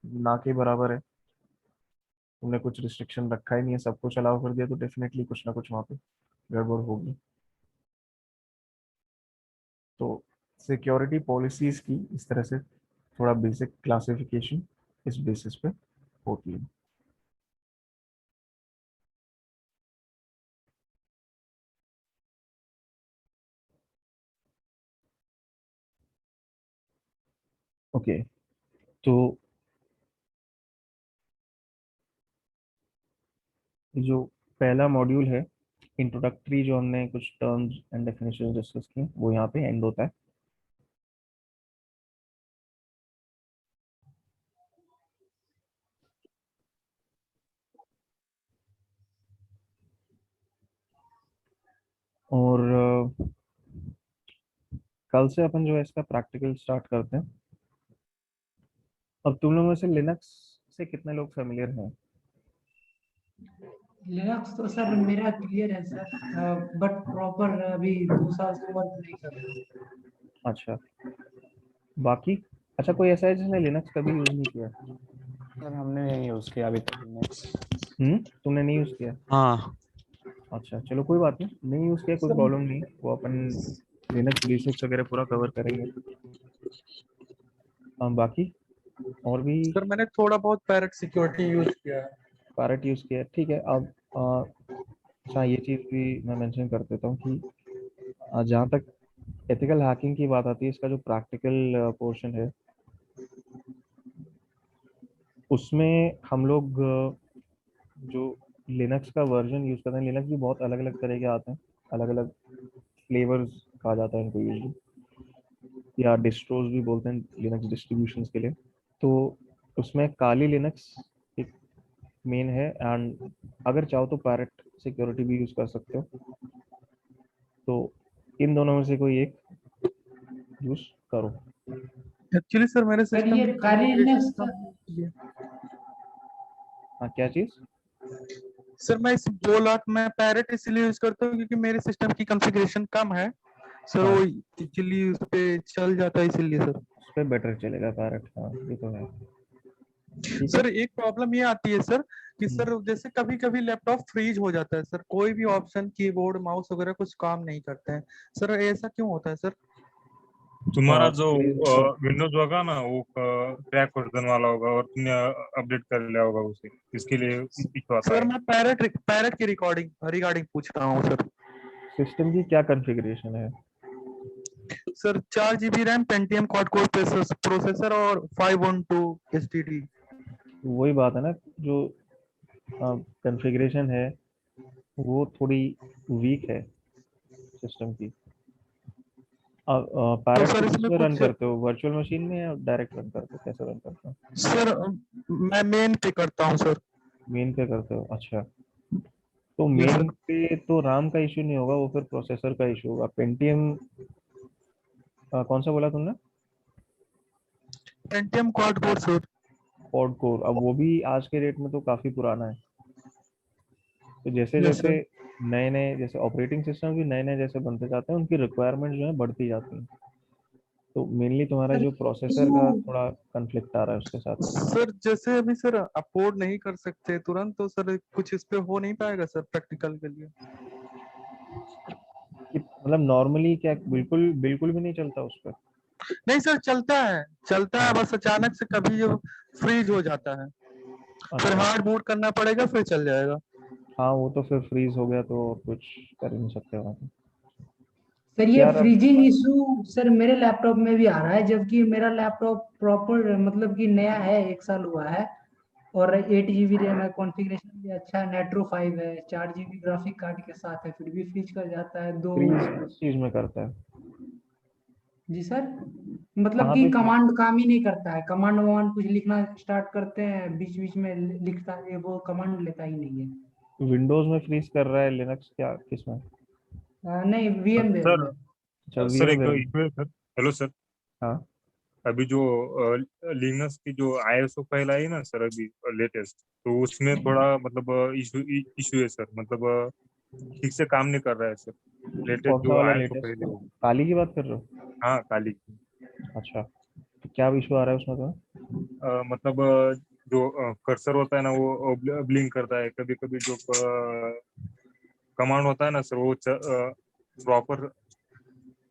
ना के बराबर है। तुमने कुछ रिस्ट्रिक्शन रखा ही नहीं है, सब कुछ अलाउ कर दिया, तो डेफिनेटली कुछ ना कुछ वहाँ पे गड़बड़ होगी। तो सिक्योरिटी पॉलिसीज की इस तरह से थोड़ा बेसिक क्लासिफिकेशन इस बेसिस पे होती है। ओके, तो जो पहला मॉड्यूल है इंट्रोडक्टरी, जो हमने कुछ टर्म्स एंड डेफिनेशन डिस्कस किए, वो यहाँ पे एंड होता है। और कल से अपन जो है इसका प्रैक्टिकल स्टार्ट करते हैं। अब तुम लोगों में से लिनक्स से कितने लोग फेमिलियर हैं? लिनक्स तो सर मेरा क्लियर है सर, बट प्रॉपर अभी 2 साल से वर्क नहीं कर रहा हूँ। अच्छा, बाकी अच्छा कोई ऐसा है जिसने लिनक्स कभी यूज नहीं किया? सर हमने नहीं यूज किया अभी तक लिनक्स। तुमने नहीं यूज किया? हाँ अच्छा चलो कोई बात नहीं, नहीं यूज किया कोई प्रॉब्लम नहीं, वो अपन लिनक्स बेसिक्स वगैरह पूरा कवर करेंगे। बाकी और भी सर, मैंने थोड़ा बहुत पैरेट सिक्योरिटी यूज किया है। पैरेट यूज़ किया है, ठीक है। अब अच्छा ये चीज़ भी मैं मेंशन कर देता हूँ कि जहाँ तक एथिकल हैकिंग की बात आती है, इसका जो प्रैक्टिकल पोर्शन है उसमें हम लोग जो लिनक्स का वर्जन यूज़ करते हैं, लिनक्स भी बहुत अलग अलग तरह के आते हैं, अलग अलग फ्लेवर्स कहा जाता है इनको यूजली, या डिस्ट्रोज भी बोलते हैं लिनक्स डिस्ट्रीब्यूशंस के लिए। तो उसमें काली लिनक्स एक मेन है, एंड अगर चाहो तो पैरेट सिक्योरिटी भी यूज़ कर सकते हो। तो इन दोनों में से कोई एक यूज़ करो। एक्चुअली सर मेरे सर सिस्टम ये की काली कॉन्फ़िगरेशन लिनक्स कम है इसलिए। हाँ, क्या चीज़? सर मैं इस बोला मैं पैरेट इसलिए यूज करता हूँ क्योंकि मेरे सिस्टम की कॉन्फ़िगरेशन कम है सर, हाँ, वो इजीली उस पे चल जाता है इसीलिए सर। उस पर बेटर चलेगा पैरेट, हाँ ये तो है। ठीक है। सर एक प्रॉब्लम ये आती है सर कि हम्म। सर जैसे कभी कभी लैपटॉप फ्रीज हो जाता है सर, कोई भी ऑप्शन कीबोर्ड माउस वगैरह कुछ काम नहीं करते हैं सर, ऐसा क्यों होता है सर? तुम्हारा जो तो विंडोज होगा ना वो क्रैक वर्जन वाला होगा और तुमने अपडेट कर लिया होगा उसे, इसके लिए इशू आता सर है। मैं पैरेट पैरेट की रिगार्डिंग पूछ रहा हूँ सर। सिस्टम की क्या कॉन्फ़िगरेशन है? Sir 4 GB RAM, Pentium quad core processor और 512 SSD। वही बात है ना, जो कॉन्फ़िगरेशन है वो थोड़ी वीक है सिस्टम की। अब तो पैरेट सर को किस इसमें में रन कुछ करते हो, वर्चुअल मशीन में या डायरेक्ट रन करते हो, कैसे रन करते हो? सर मैं मेन पे करता हूँ सर। मेन पे करते हो, अच्छा। तो यस मेन सर। पे तो राम का इशू नहीं होगा, वो फिर प्रोसेसर का इशू होगा। पेंटियम कौन सा बोला तुमने? Pentium quad core sir. Quad core, अब वो भी आज के डेट में तो काफ़ी पुराना है। तो जैसे यस जैसे सर। नए नए जैसे ऑपरेटिंग सिस्टम भी नए नए जैसे बनते जाते हैं, उनकी रिक्वायरमेंट जो है बढ़ती जाती है। तो मेनली तुम्हारा सर जो प्रोसेसर का थोड़ा कन्फ्लिक्ट आ रहा है उसके साथ। सर जैसे अभी सर अफोर्ड नहीं कर सकते तुरंत, तो सर कुछ इस पे हो नहीं पाएगा सर प्रैक्टिकल के लिए? कि मतलब नॉर्मली क्या बिल्कुल बिल्कुल भी नहीं चलता उस पर? नहीं सर चलता है हाँ, बस अचानक से कभी जो फ्रीज हो जाता है, फिर अच्छा। हार्ड बूट करना पड़ेगा फिर चल जाएगा। हाँ, वो तो फिर फ्रीज हो गया तो कुछ कर ही नहीं सकते वहाँ पे। सर ये यार अब फ्रीजिंग इशू सर मेरे लैपटॉप में भी आ रहा है, जबकि मेरा लैपटॉप प्रॉपर मतलब कि नया है, 1 साल हुआ है और 8 GB रैम है, कॉन्फ़िगरेशन भी अच्छा है, नेट्रो 5 है, 4 GB ग्राफिक कार्ड के साथ है, फिर भी फ्रीज कर जाता है दो। फ्रीज किस चीज में करता है? जी सर, मतलब कहाँ कि पे कमांड काम ही नहीं करता है, कमांड वमांड कुछ लिखना स्टार्ट करते हैं बीच बीच में लिखता है, वो कमांड लेता ही नहीं है। विंडोज में फ्रीज कर रहा है, लिनक्स क्या किस में? नहीं VMवेयर सर में। अच्छा, सर एक VMवेयर में। इशू है सर। हेलो सर, हाँ। अभी जो लिनक्स की जो आईएसओ फाइल आई ना सर अभी लेटेस्ट, तो उसमें थोड़ा मतलब इशू इशू है सर, मतलब ठीक से काम नहीं कर रहा है सर। लेटेस्ट कौन सा जो वाला आईएसओ लेटेस्ट? फाइल है वो। काली की बात कर रहे हो? हाँ काली। अच्छा, तो क्या इशू आ रहा है उसमें तो? मतलब जो कर्सर होता है ना वो ब्लिंक करता है कभी कभी, जो कमांड होता है ना सर वो प्रॉपर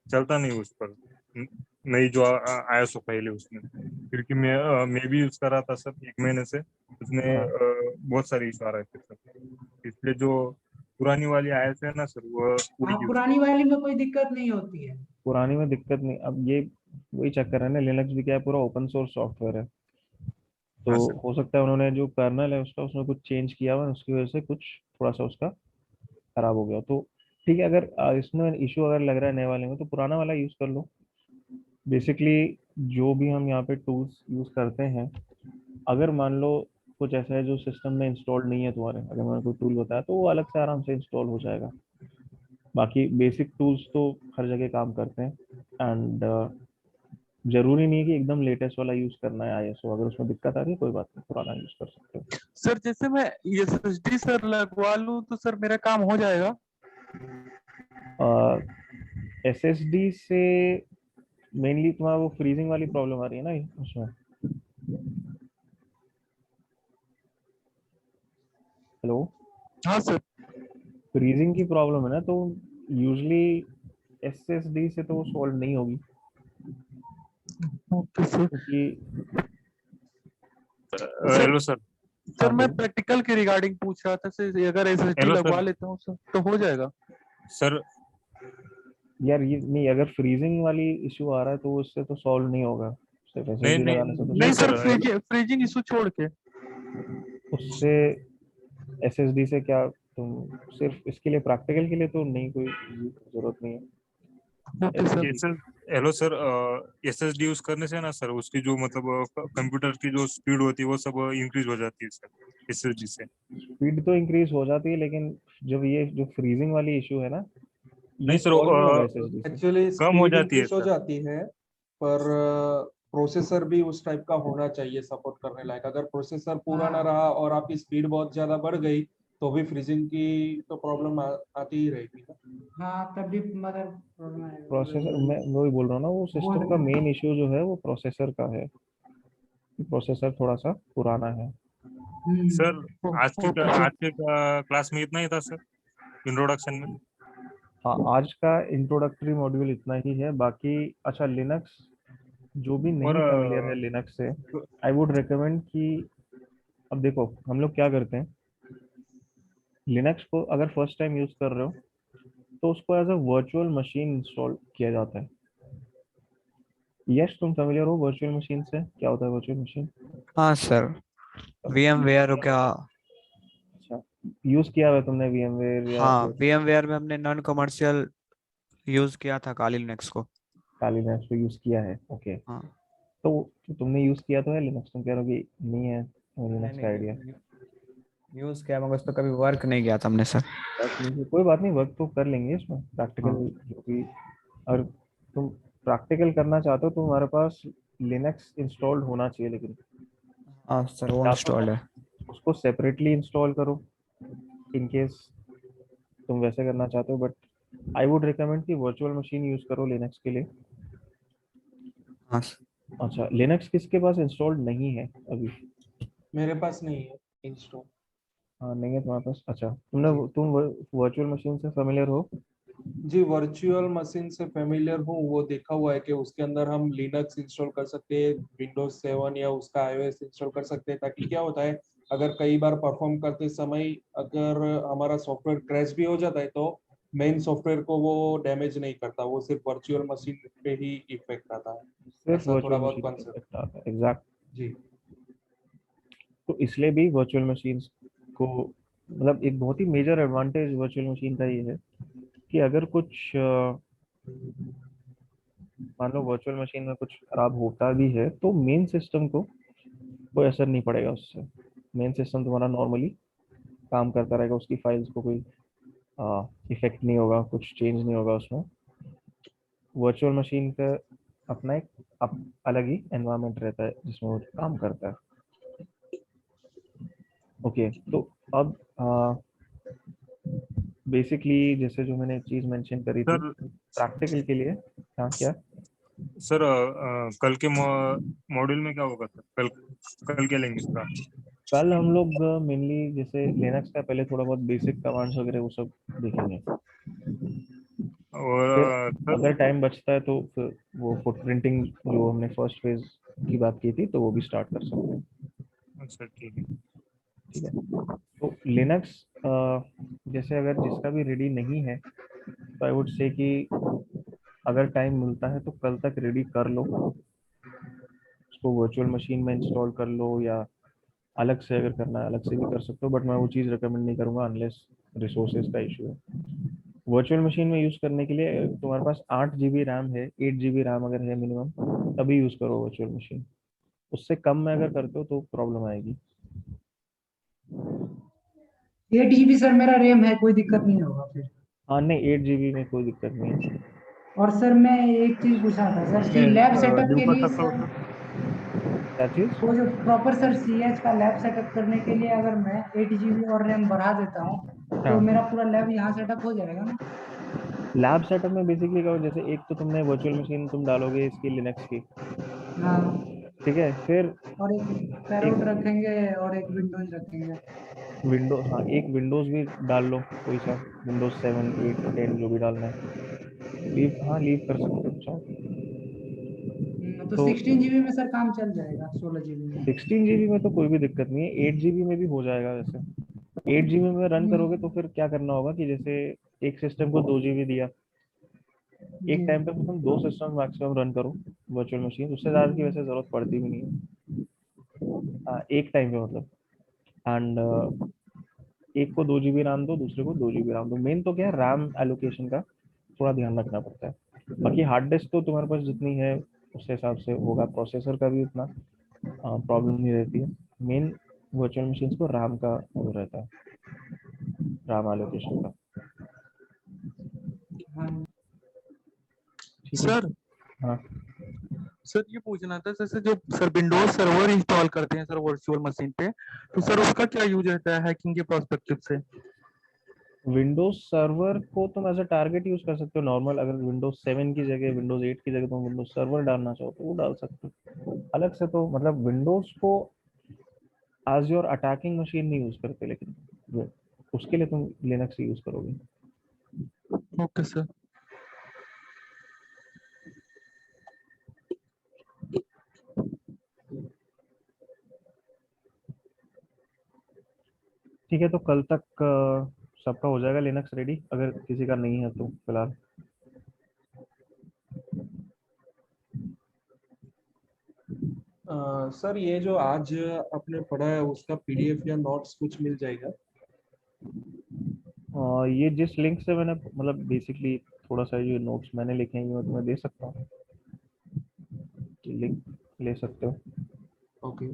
चलता नहीं उस पर। न- नई जो आईएसओ फाइल है उसमें, क्योंकि मैं भी यूज कर रहा था सर 1 महीने से, उसमें हाँ, बहुत सारे इशू आ रहे थे सर। इसलिए जो पुरानी वाली आईएसओ है ना सर वो हाँ पूरी यूज पुरानी वाली में कोई दिक्कत नहीं होती है। पुरानी में दिक्कत नहीं। अब ये वही चक्कर है ना, लिनक्स भी क्या है, पूरा ओपन सोर्स सॉफ्टवेयर है। तो हाँ सर। हो सकता है उन्होंने जो कर्नल है उसका उसमें कुछ चेंज किया हुआ है, उसकी वजह से कुछ थोड़ा सा उसका खराब हो गया तो ठीक है। अगर इसमें इशू अगर लग रहा है नए वाले में, तो पुराना वाला यूज कर लो। बेसिकली जो भी हम यहाँ पे टूल्स यूज करते हैं, अगर मान लो कुछ ऐसा है जो सिस्टम में इंस्टॉल्ड नहीं है तुम्हारे, अगर मैंने कोई टूल बताया तो वो अलग से आराम से इंस्टॉल हो जाएगा। बाकी बेसिक टूल्स तो हर जगह काम करते हैं। एंड जरूरी नहीं है कि एकदम लेटेस्ट वाला यूज करना है आईएसओ। अगर उसमें दिक्कत आ रही है कोई बात नहीं, पुराना यूज कर सकते सर जैसे मैं SSD सर लगवा लूँ तो सर मेरा काम हो जाएगा? हो। एसएसडी से मेनली तुम्हारा वो फ्रीजिंग वाली प्रॉब्लम आ रही है ना उसमें। हेलो। हाँ सर। फ्रीजिंग की प्रॉब्लम है ना, तो यूजली एसएसडी से तो वो सॉल्व नहीं होगी, ओके सर। क्योंकि सर हेलो सर। सर मैं बोलो। प्रैक्टिकल के रिगार्डिंग पूछ रहा था सर, अगर एसएसडी हेलो लगवा सर। लेता हूँ सर तो हो जाएगा? सर यार ये नहीं, अगर फ्रीजिंग वाली इशू आ रहा है तो उससे तो सॉल्व नहीं होगा, सिर्फ नहीं एसएसडी नहीं लगाने से तो नहीं नहीं solve सर, सर, होगा। फ्रीजिंग इशू छोड़ के। उससे एसएसडी से क्या, तुम सिर्फ इसके लिए प्रैक्टिकल के लिए तो नहीं, कोई जरूरत नहीं है okay sir. SSD. Hello sir, SSD use करने से ना सर उसकी जो मतलब कंप्यूटर की जो स्पीड होती है वो सब इंक्रीज हो जाती है सर एसएसडी से। स्पीड तो इंक्रीज हो जाती है, लेकिन जब ये जो फ्रीजिंग वाली इशू है ना, नहीं ये सर, सॉल्व नहीं होगा एसएसडी से। एक्चुअली कम हो स्पीड जाती है इंक्रीज हो सर। जाती है, पर प्रोसेसर भी उस टाइप का होना चाहिए सपोर्ट करने लायक। अगर प्रोसेसर पूरा ना रहा और आपकी स्पीड बहुत ज्यादा बढ़ गई तो भी फ्रीजिंग की तो प्रॉब्लम आती ही रहेगी ना। हाँ तभी मदर प्रॉब्लम प्रोसेसर, मैं आएगा। वही बोल रहा हूँ ना, वो सिस्टम का मेन इशू जो है वो प्रोसेसर का है, प्रोसेसर थोड़ा सा पुराना है। Sir okay sir. आज के क्लास में इतना ही था सर, इंट्रोडक्शन में। हाँ, आज का इंट्रोडक्टरी मॉड्यूल इतना ही है। बाकी अच्छा, लिनक्स जो भी और नहीं फेमिलियर है लिनक्स से, आई वुड रिकमेंड कि, अब देखो हम लोग क्या करते हैं, लिनक्स को अगर फर्स्ट टाइम यूज कर रहे हो तो उसको as a virtual machine install किया जाता है। यस, तुम फेमिलियर हो वर्चुअल मशीन से, क्या होता है वर्चुअल मशीन? हाँ सर, VMware हो गया। अच्छा, यूज किया हुआ है तुमने VMware या हाँ, फिर VMware में हमने नॉन कमर्शियल यूज किया था काली लिनक्स को। काली लिनक्स को यूज किया है? ओके, हाँ। तो तुमने यूज किया तो है लिनक्स, तुम कह रहे हो कि नहीं है नहीं लिनक्स का आइडिया? नहीं, यूज किया मगर उस पर कभी वर्क नहीं किया था हमने सर। कोई बात नहीं, वर्क तो कर लेंगे इसमें, प्रैक्टिकल हाँ। जो भी। और तुम प्रैक्टिकल करना चाहते हो तो हमारे पास लिनक्स इंस्टॉल्ड होना चाहिए, लेकिन हाँ सर, वो या तो इंस्टॉल्ड है। उसको सेपरेटली इंस्टॉल करो इन केस तुम वैसे करना चाहते हो, बट आई वुड रिकमेंड कि वर्चुअल मशीन यूज करो लिनक्स के लिए। हाँ अच्छा, लिनक्स किसके पास इंस्टॉल्ड नहीं है अभी? मेरे पास नहीं है इंस्टॉल। हाँ, नहीं है तुम्हारे पास। अच्छा, जी तुम वर्चुअल मशीन से फेमिलियर हो? जी, वर्चुअल मशीन से फेमिलियर हूँ। वो देखा हुआ है कि उसके अंदर हम लिनक्स इंस्टॉल कर सकते हैं, विंडोज 7 या उसका iOS इंस्टॉल कर सकते हैं, ताकि क्या होता है अगर कई बार परफॉर्म करते समय अगर हमारा सॉफ्टवेयर क्रैश भी हो जाता है तो मेन सॉफ्टवेयर को वो डैमेज नहीं करता, वो सिर्फ वर्चुअल मशीन पे ही इफेक्ट आता है। सिर्फ ऐसा थोड़ा वर्चुअल बहुत मशीन पे कॉन्सेप्ट। इफेक्ट आता है, एग्जैक्ट। जी तो इसलिए भी वर्चुअल मशीन्स को, मतलब एक बहुत ही मेजर एडवांटेज वर्चुअल मशीन का ये है कि अगर कुछ मान लो वर्चुअल मशीन में कुछ खराब होता भी है तो मेन सिस्टम को कोई असर नहीं पड़ेगा उससे। मेन सिस्टम तुम्हारा नॉर्मली काम करता रहेगा, उसकी फाइल्स को कोई इफेक्ट नहीं होगा, कुछ चेंज नहीं होगा उसमें। वर्चुअल मशीन का अपना एक अलग ही एनवायरनमेंट रहता है जिसमें वो काम करता है। ओके, तो अब बेसिकली जैसे जो मैंने चीज मेंशन करी थी सर प्रैक्टिकल के लिए, हाँ क्या? सर कल के मॉड्यूल में क्या होगा सर? कल कल क्या लेंगे इसका? कल हम लोग मेनली जैसे लिनक्स का पहले थोड़ा बहुत बेसिक कमांड्स वगैरह वो सब देखेंगे, और फिर सर अगर टाइम बचता है तो फिर वो फुटप्रिंटिंग जो हमने फर्स्ट फेज की बात की थी तो वो भी स्टार्ट कर सकते हैं। अच्छा ठीक है। ठीक है, तो लिनक्स जैसे अगर जिसका भी रेडी नहीं है तो आई वुड से कि अगर टाइम मिलता है तो कल तक रेडी कर लो, उसको वर्चुअल मशीन में इंस्टॉल कर लो, या अलग से अगर करना है अलग से भी कर सकते हो, बट मैं वो चीज़ रिकमेंड नहीं करूंगा अनलेस रिसोर्सेज का इशू है। वर्चुअल मशीन में यूज करने के लिए तुम्हारे पास 8 GB रैम है, 8 GB रैम अगर है मिनिमम, तभी यूज करो वर्चुअल मशीन। उससे कम में अगर करते हो तो प्रॉब्लम आएगी। 8 GB सर मेरा रैम है, कोई दिक्कत नहीं होगा फिर। हाँ नहीं, 8 GB में कोई दिक्कत नहीं है। और सर मैं एक चीज पूछना था सर कि मैं लैब सेटअप ड्यू के कर लिए सकता हूँ सर, सर? क्या चीज? वो जो प्रॉपर सर सीएच का लैब सेटअप करने के लिए अगर मैं 8 GB और रैम बढ़ा देता हूँ तो हाँ, मेरा पूरा लैब यहाँ सेटअप हो जाएगा ना? लैब सेटअप में बेसिकली कहो, जैसे एक तो तुमने वर्चुअल मशीन तुम डालोगे इसकी लिनक्स की, हाँ, ठीक है, फिर और एक पैरोट एक रखेंगे और एक विंडोज रखेंगे। विंडो, हाँ एक विंडोज भी डाल लो, कोई सा विंडोज 7 8 10 जो भी डालना है, लीव, हाँ लीव कर सकते हो चाहो। तो तो 16 जीबी में सर काम चल जाएगा 16 जीबी में? 16 जीबी में तो कोई भी दिक्कत नहीं है, 8 जीबी में भी हो जाएगा वैसे। 8 जीबी में रन करोगे तो फिर क्या करना होगा कि जैसे एक सिस्टम को 2 जीबी दिया, एक जी। टाइम पे तुम 2 सिस्टम मैक्सिमम रन करो वर्चुअल मशीन, उससे ज्यादा की वैसे जरूरत पड़ती भी नहीं है। एक टाइम पे मतलब, एंड एक को 2 जीबी रैम दो, दूसरे को 2 जीबी रैम दो। मेन तो क्या है, रैम एलोकेशन का थोड़ा ध्यान रखना पड़ता है। बाकी हार्ड डिस्क तो तुम्हारे पास जितनी है उस हिसाब से होगा, प्रोसेसर का भी उतना प्रॉब्लम नहीं रहती है। मेन वर्चुअल मशीन को रैम का वो रहता है, रैम एलोकेशन का। हाँ। ठीक है। सर हाँ सर ये पूछना था, जैसे जो सर विंडोज सर्वर इंस्टॉल करते हैं सर वर्चुअल मशीन पे, तो सर उसका क्या यूज रहता है हैकिंग के पर्सपेक्टिव से? विंडोज सर्वर को तुम एज अ टारगेट यूज कर सकते हो नॉर्मल। अगर विंडोज 7 की जगह, विंडोज 8 की जगह तुम विंडोज सर्वर डालना चाहो तो वो डाल सकते हो अलग से। तो मतलब विंडोज को एज योर अटैकिंग मशीन नहीं यूज करते, लेकिन उसके लिए तुम लिनक्स यूज करोगे। Okay sir. ठीक है, तो कल तक सबका हो जाएगा लिनक्स रेडी, अगर किसी का नहीं है तो फिलहाल। सर ये जो आज आपने पढ़ा है उसका पीडीएफ या नोट्स कुछ मिल जाएगा? ये जिस लिंक से मैंने मतलब बेसिकली थोड़ा सा ये नोट्स मैंने लिखे हैं ये मैं तुम्हें दे सकता हूँ, लिंक ले सकते हो। ओके।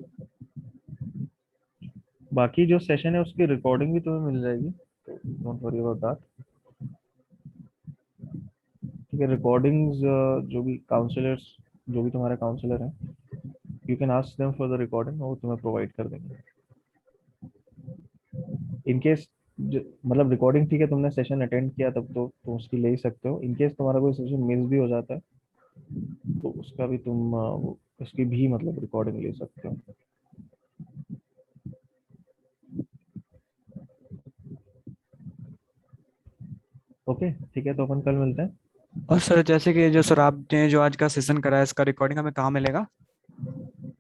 बाकी जो सेशन है उसकी रिकॉर्डिंग भी तुम्हें मिल जाएगी, तो डोंट वरी अबाउट दैट। ठीक है, रिकॉर्डिंग्स जो भी काउंसलर्स, जो भी तुम्हारे काउंसलर हैं, you can ask them for the recording, वो तुम्हें प्रोवाइड कर देंगे इन केस। मतलब रिकॉर्डिंग ठीक है, तुमने सेशन अटेंड किया तब तो उसकी ले ही सकते हो। इन केस तुम्हारा कोई सेशन मिस भी हो जाता है तो उसका भी तुम उसकी भी मतलब रिकॉर्डिंग ले सकते हो। ओके ठीक है, तो अपन कल मिलते हैं। और सर जैसे कि जो सर आपने जो आज का सेशन कराया इसका रिकॉर्डिंग हमें कहाँ मिलेगा?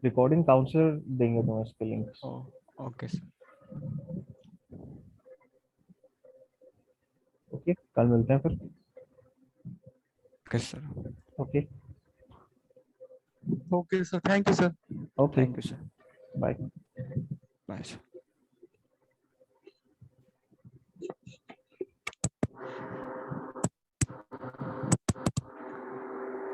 रिकॉर्डिंग काउंसलर देंगे तुम्हें इसके links. Oh, okay sir. Okay कल मिलते हैं फिर। Okay sir. Okay. Okay sir, thank you sir. Okay thank you sir. Bye. Bye sir.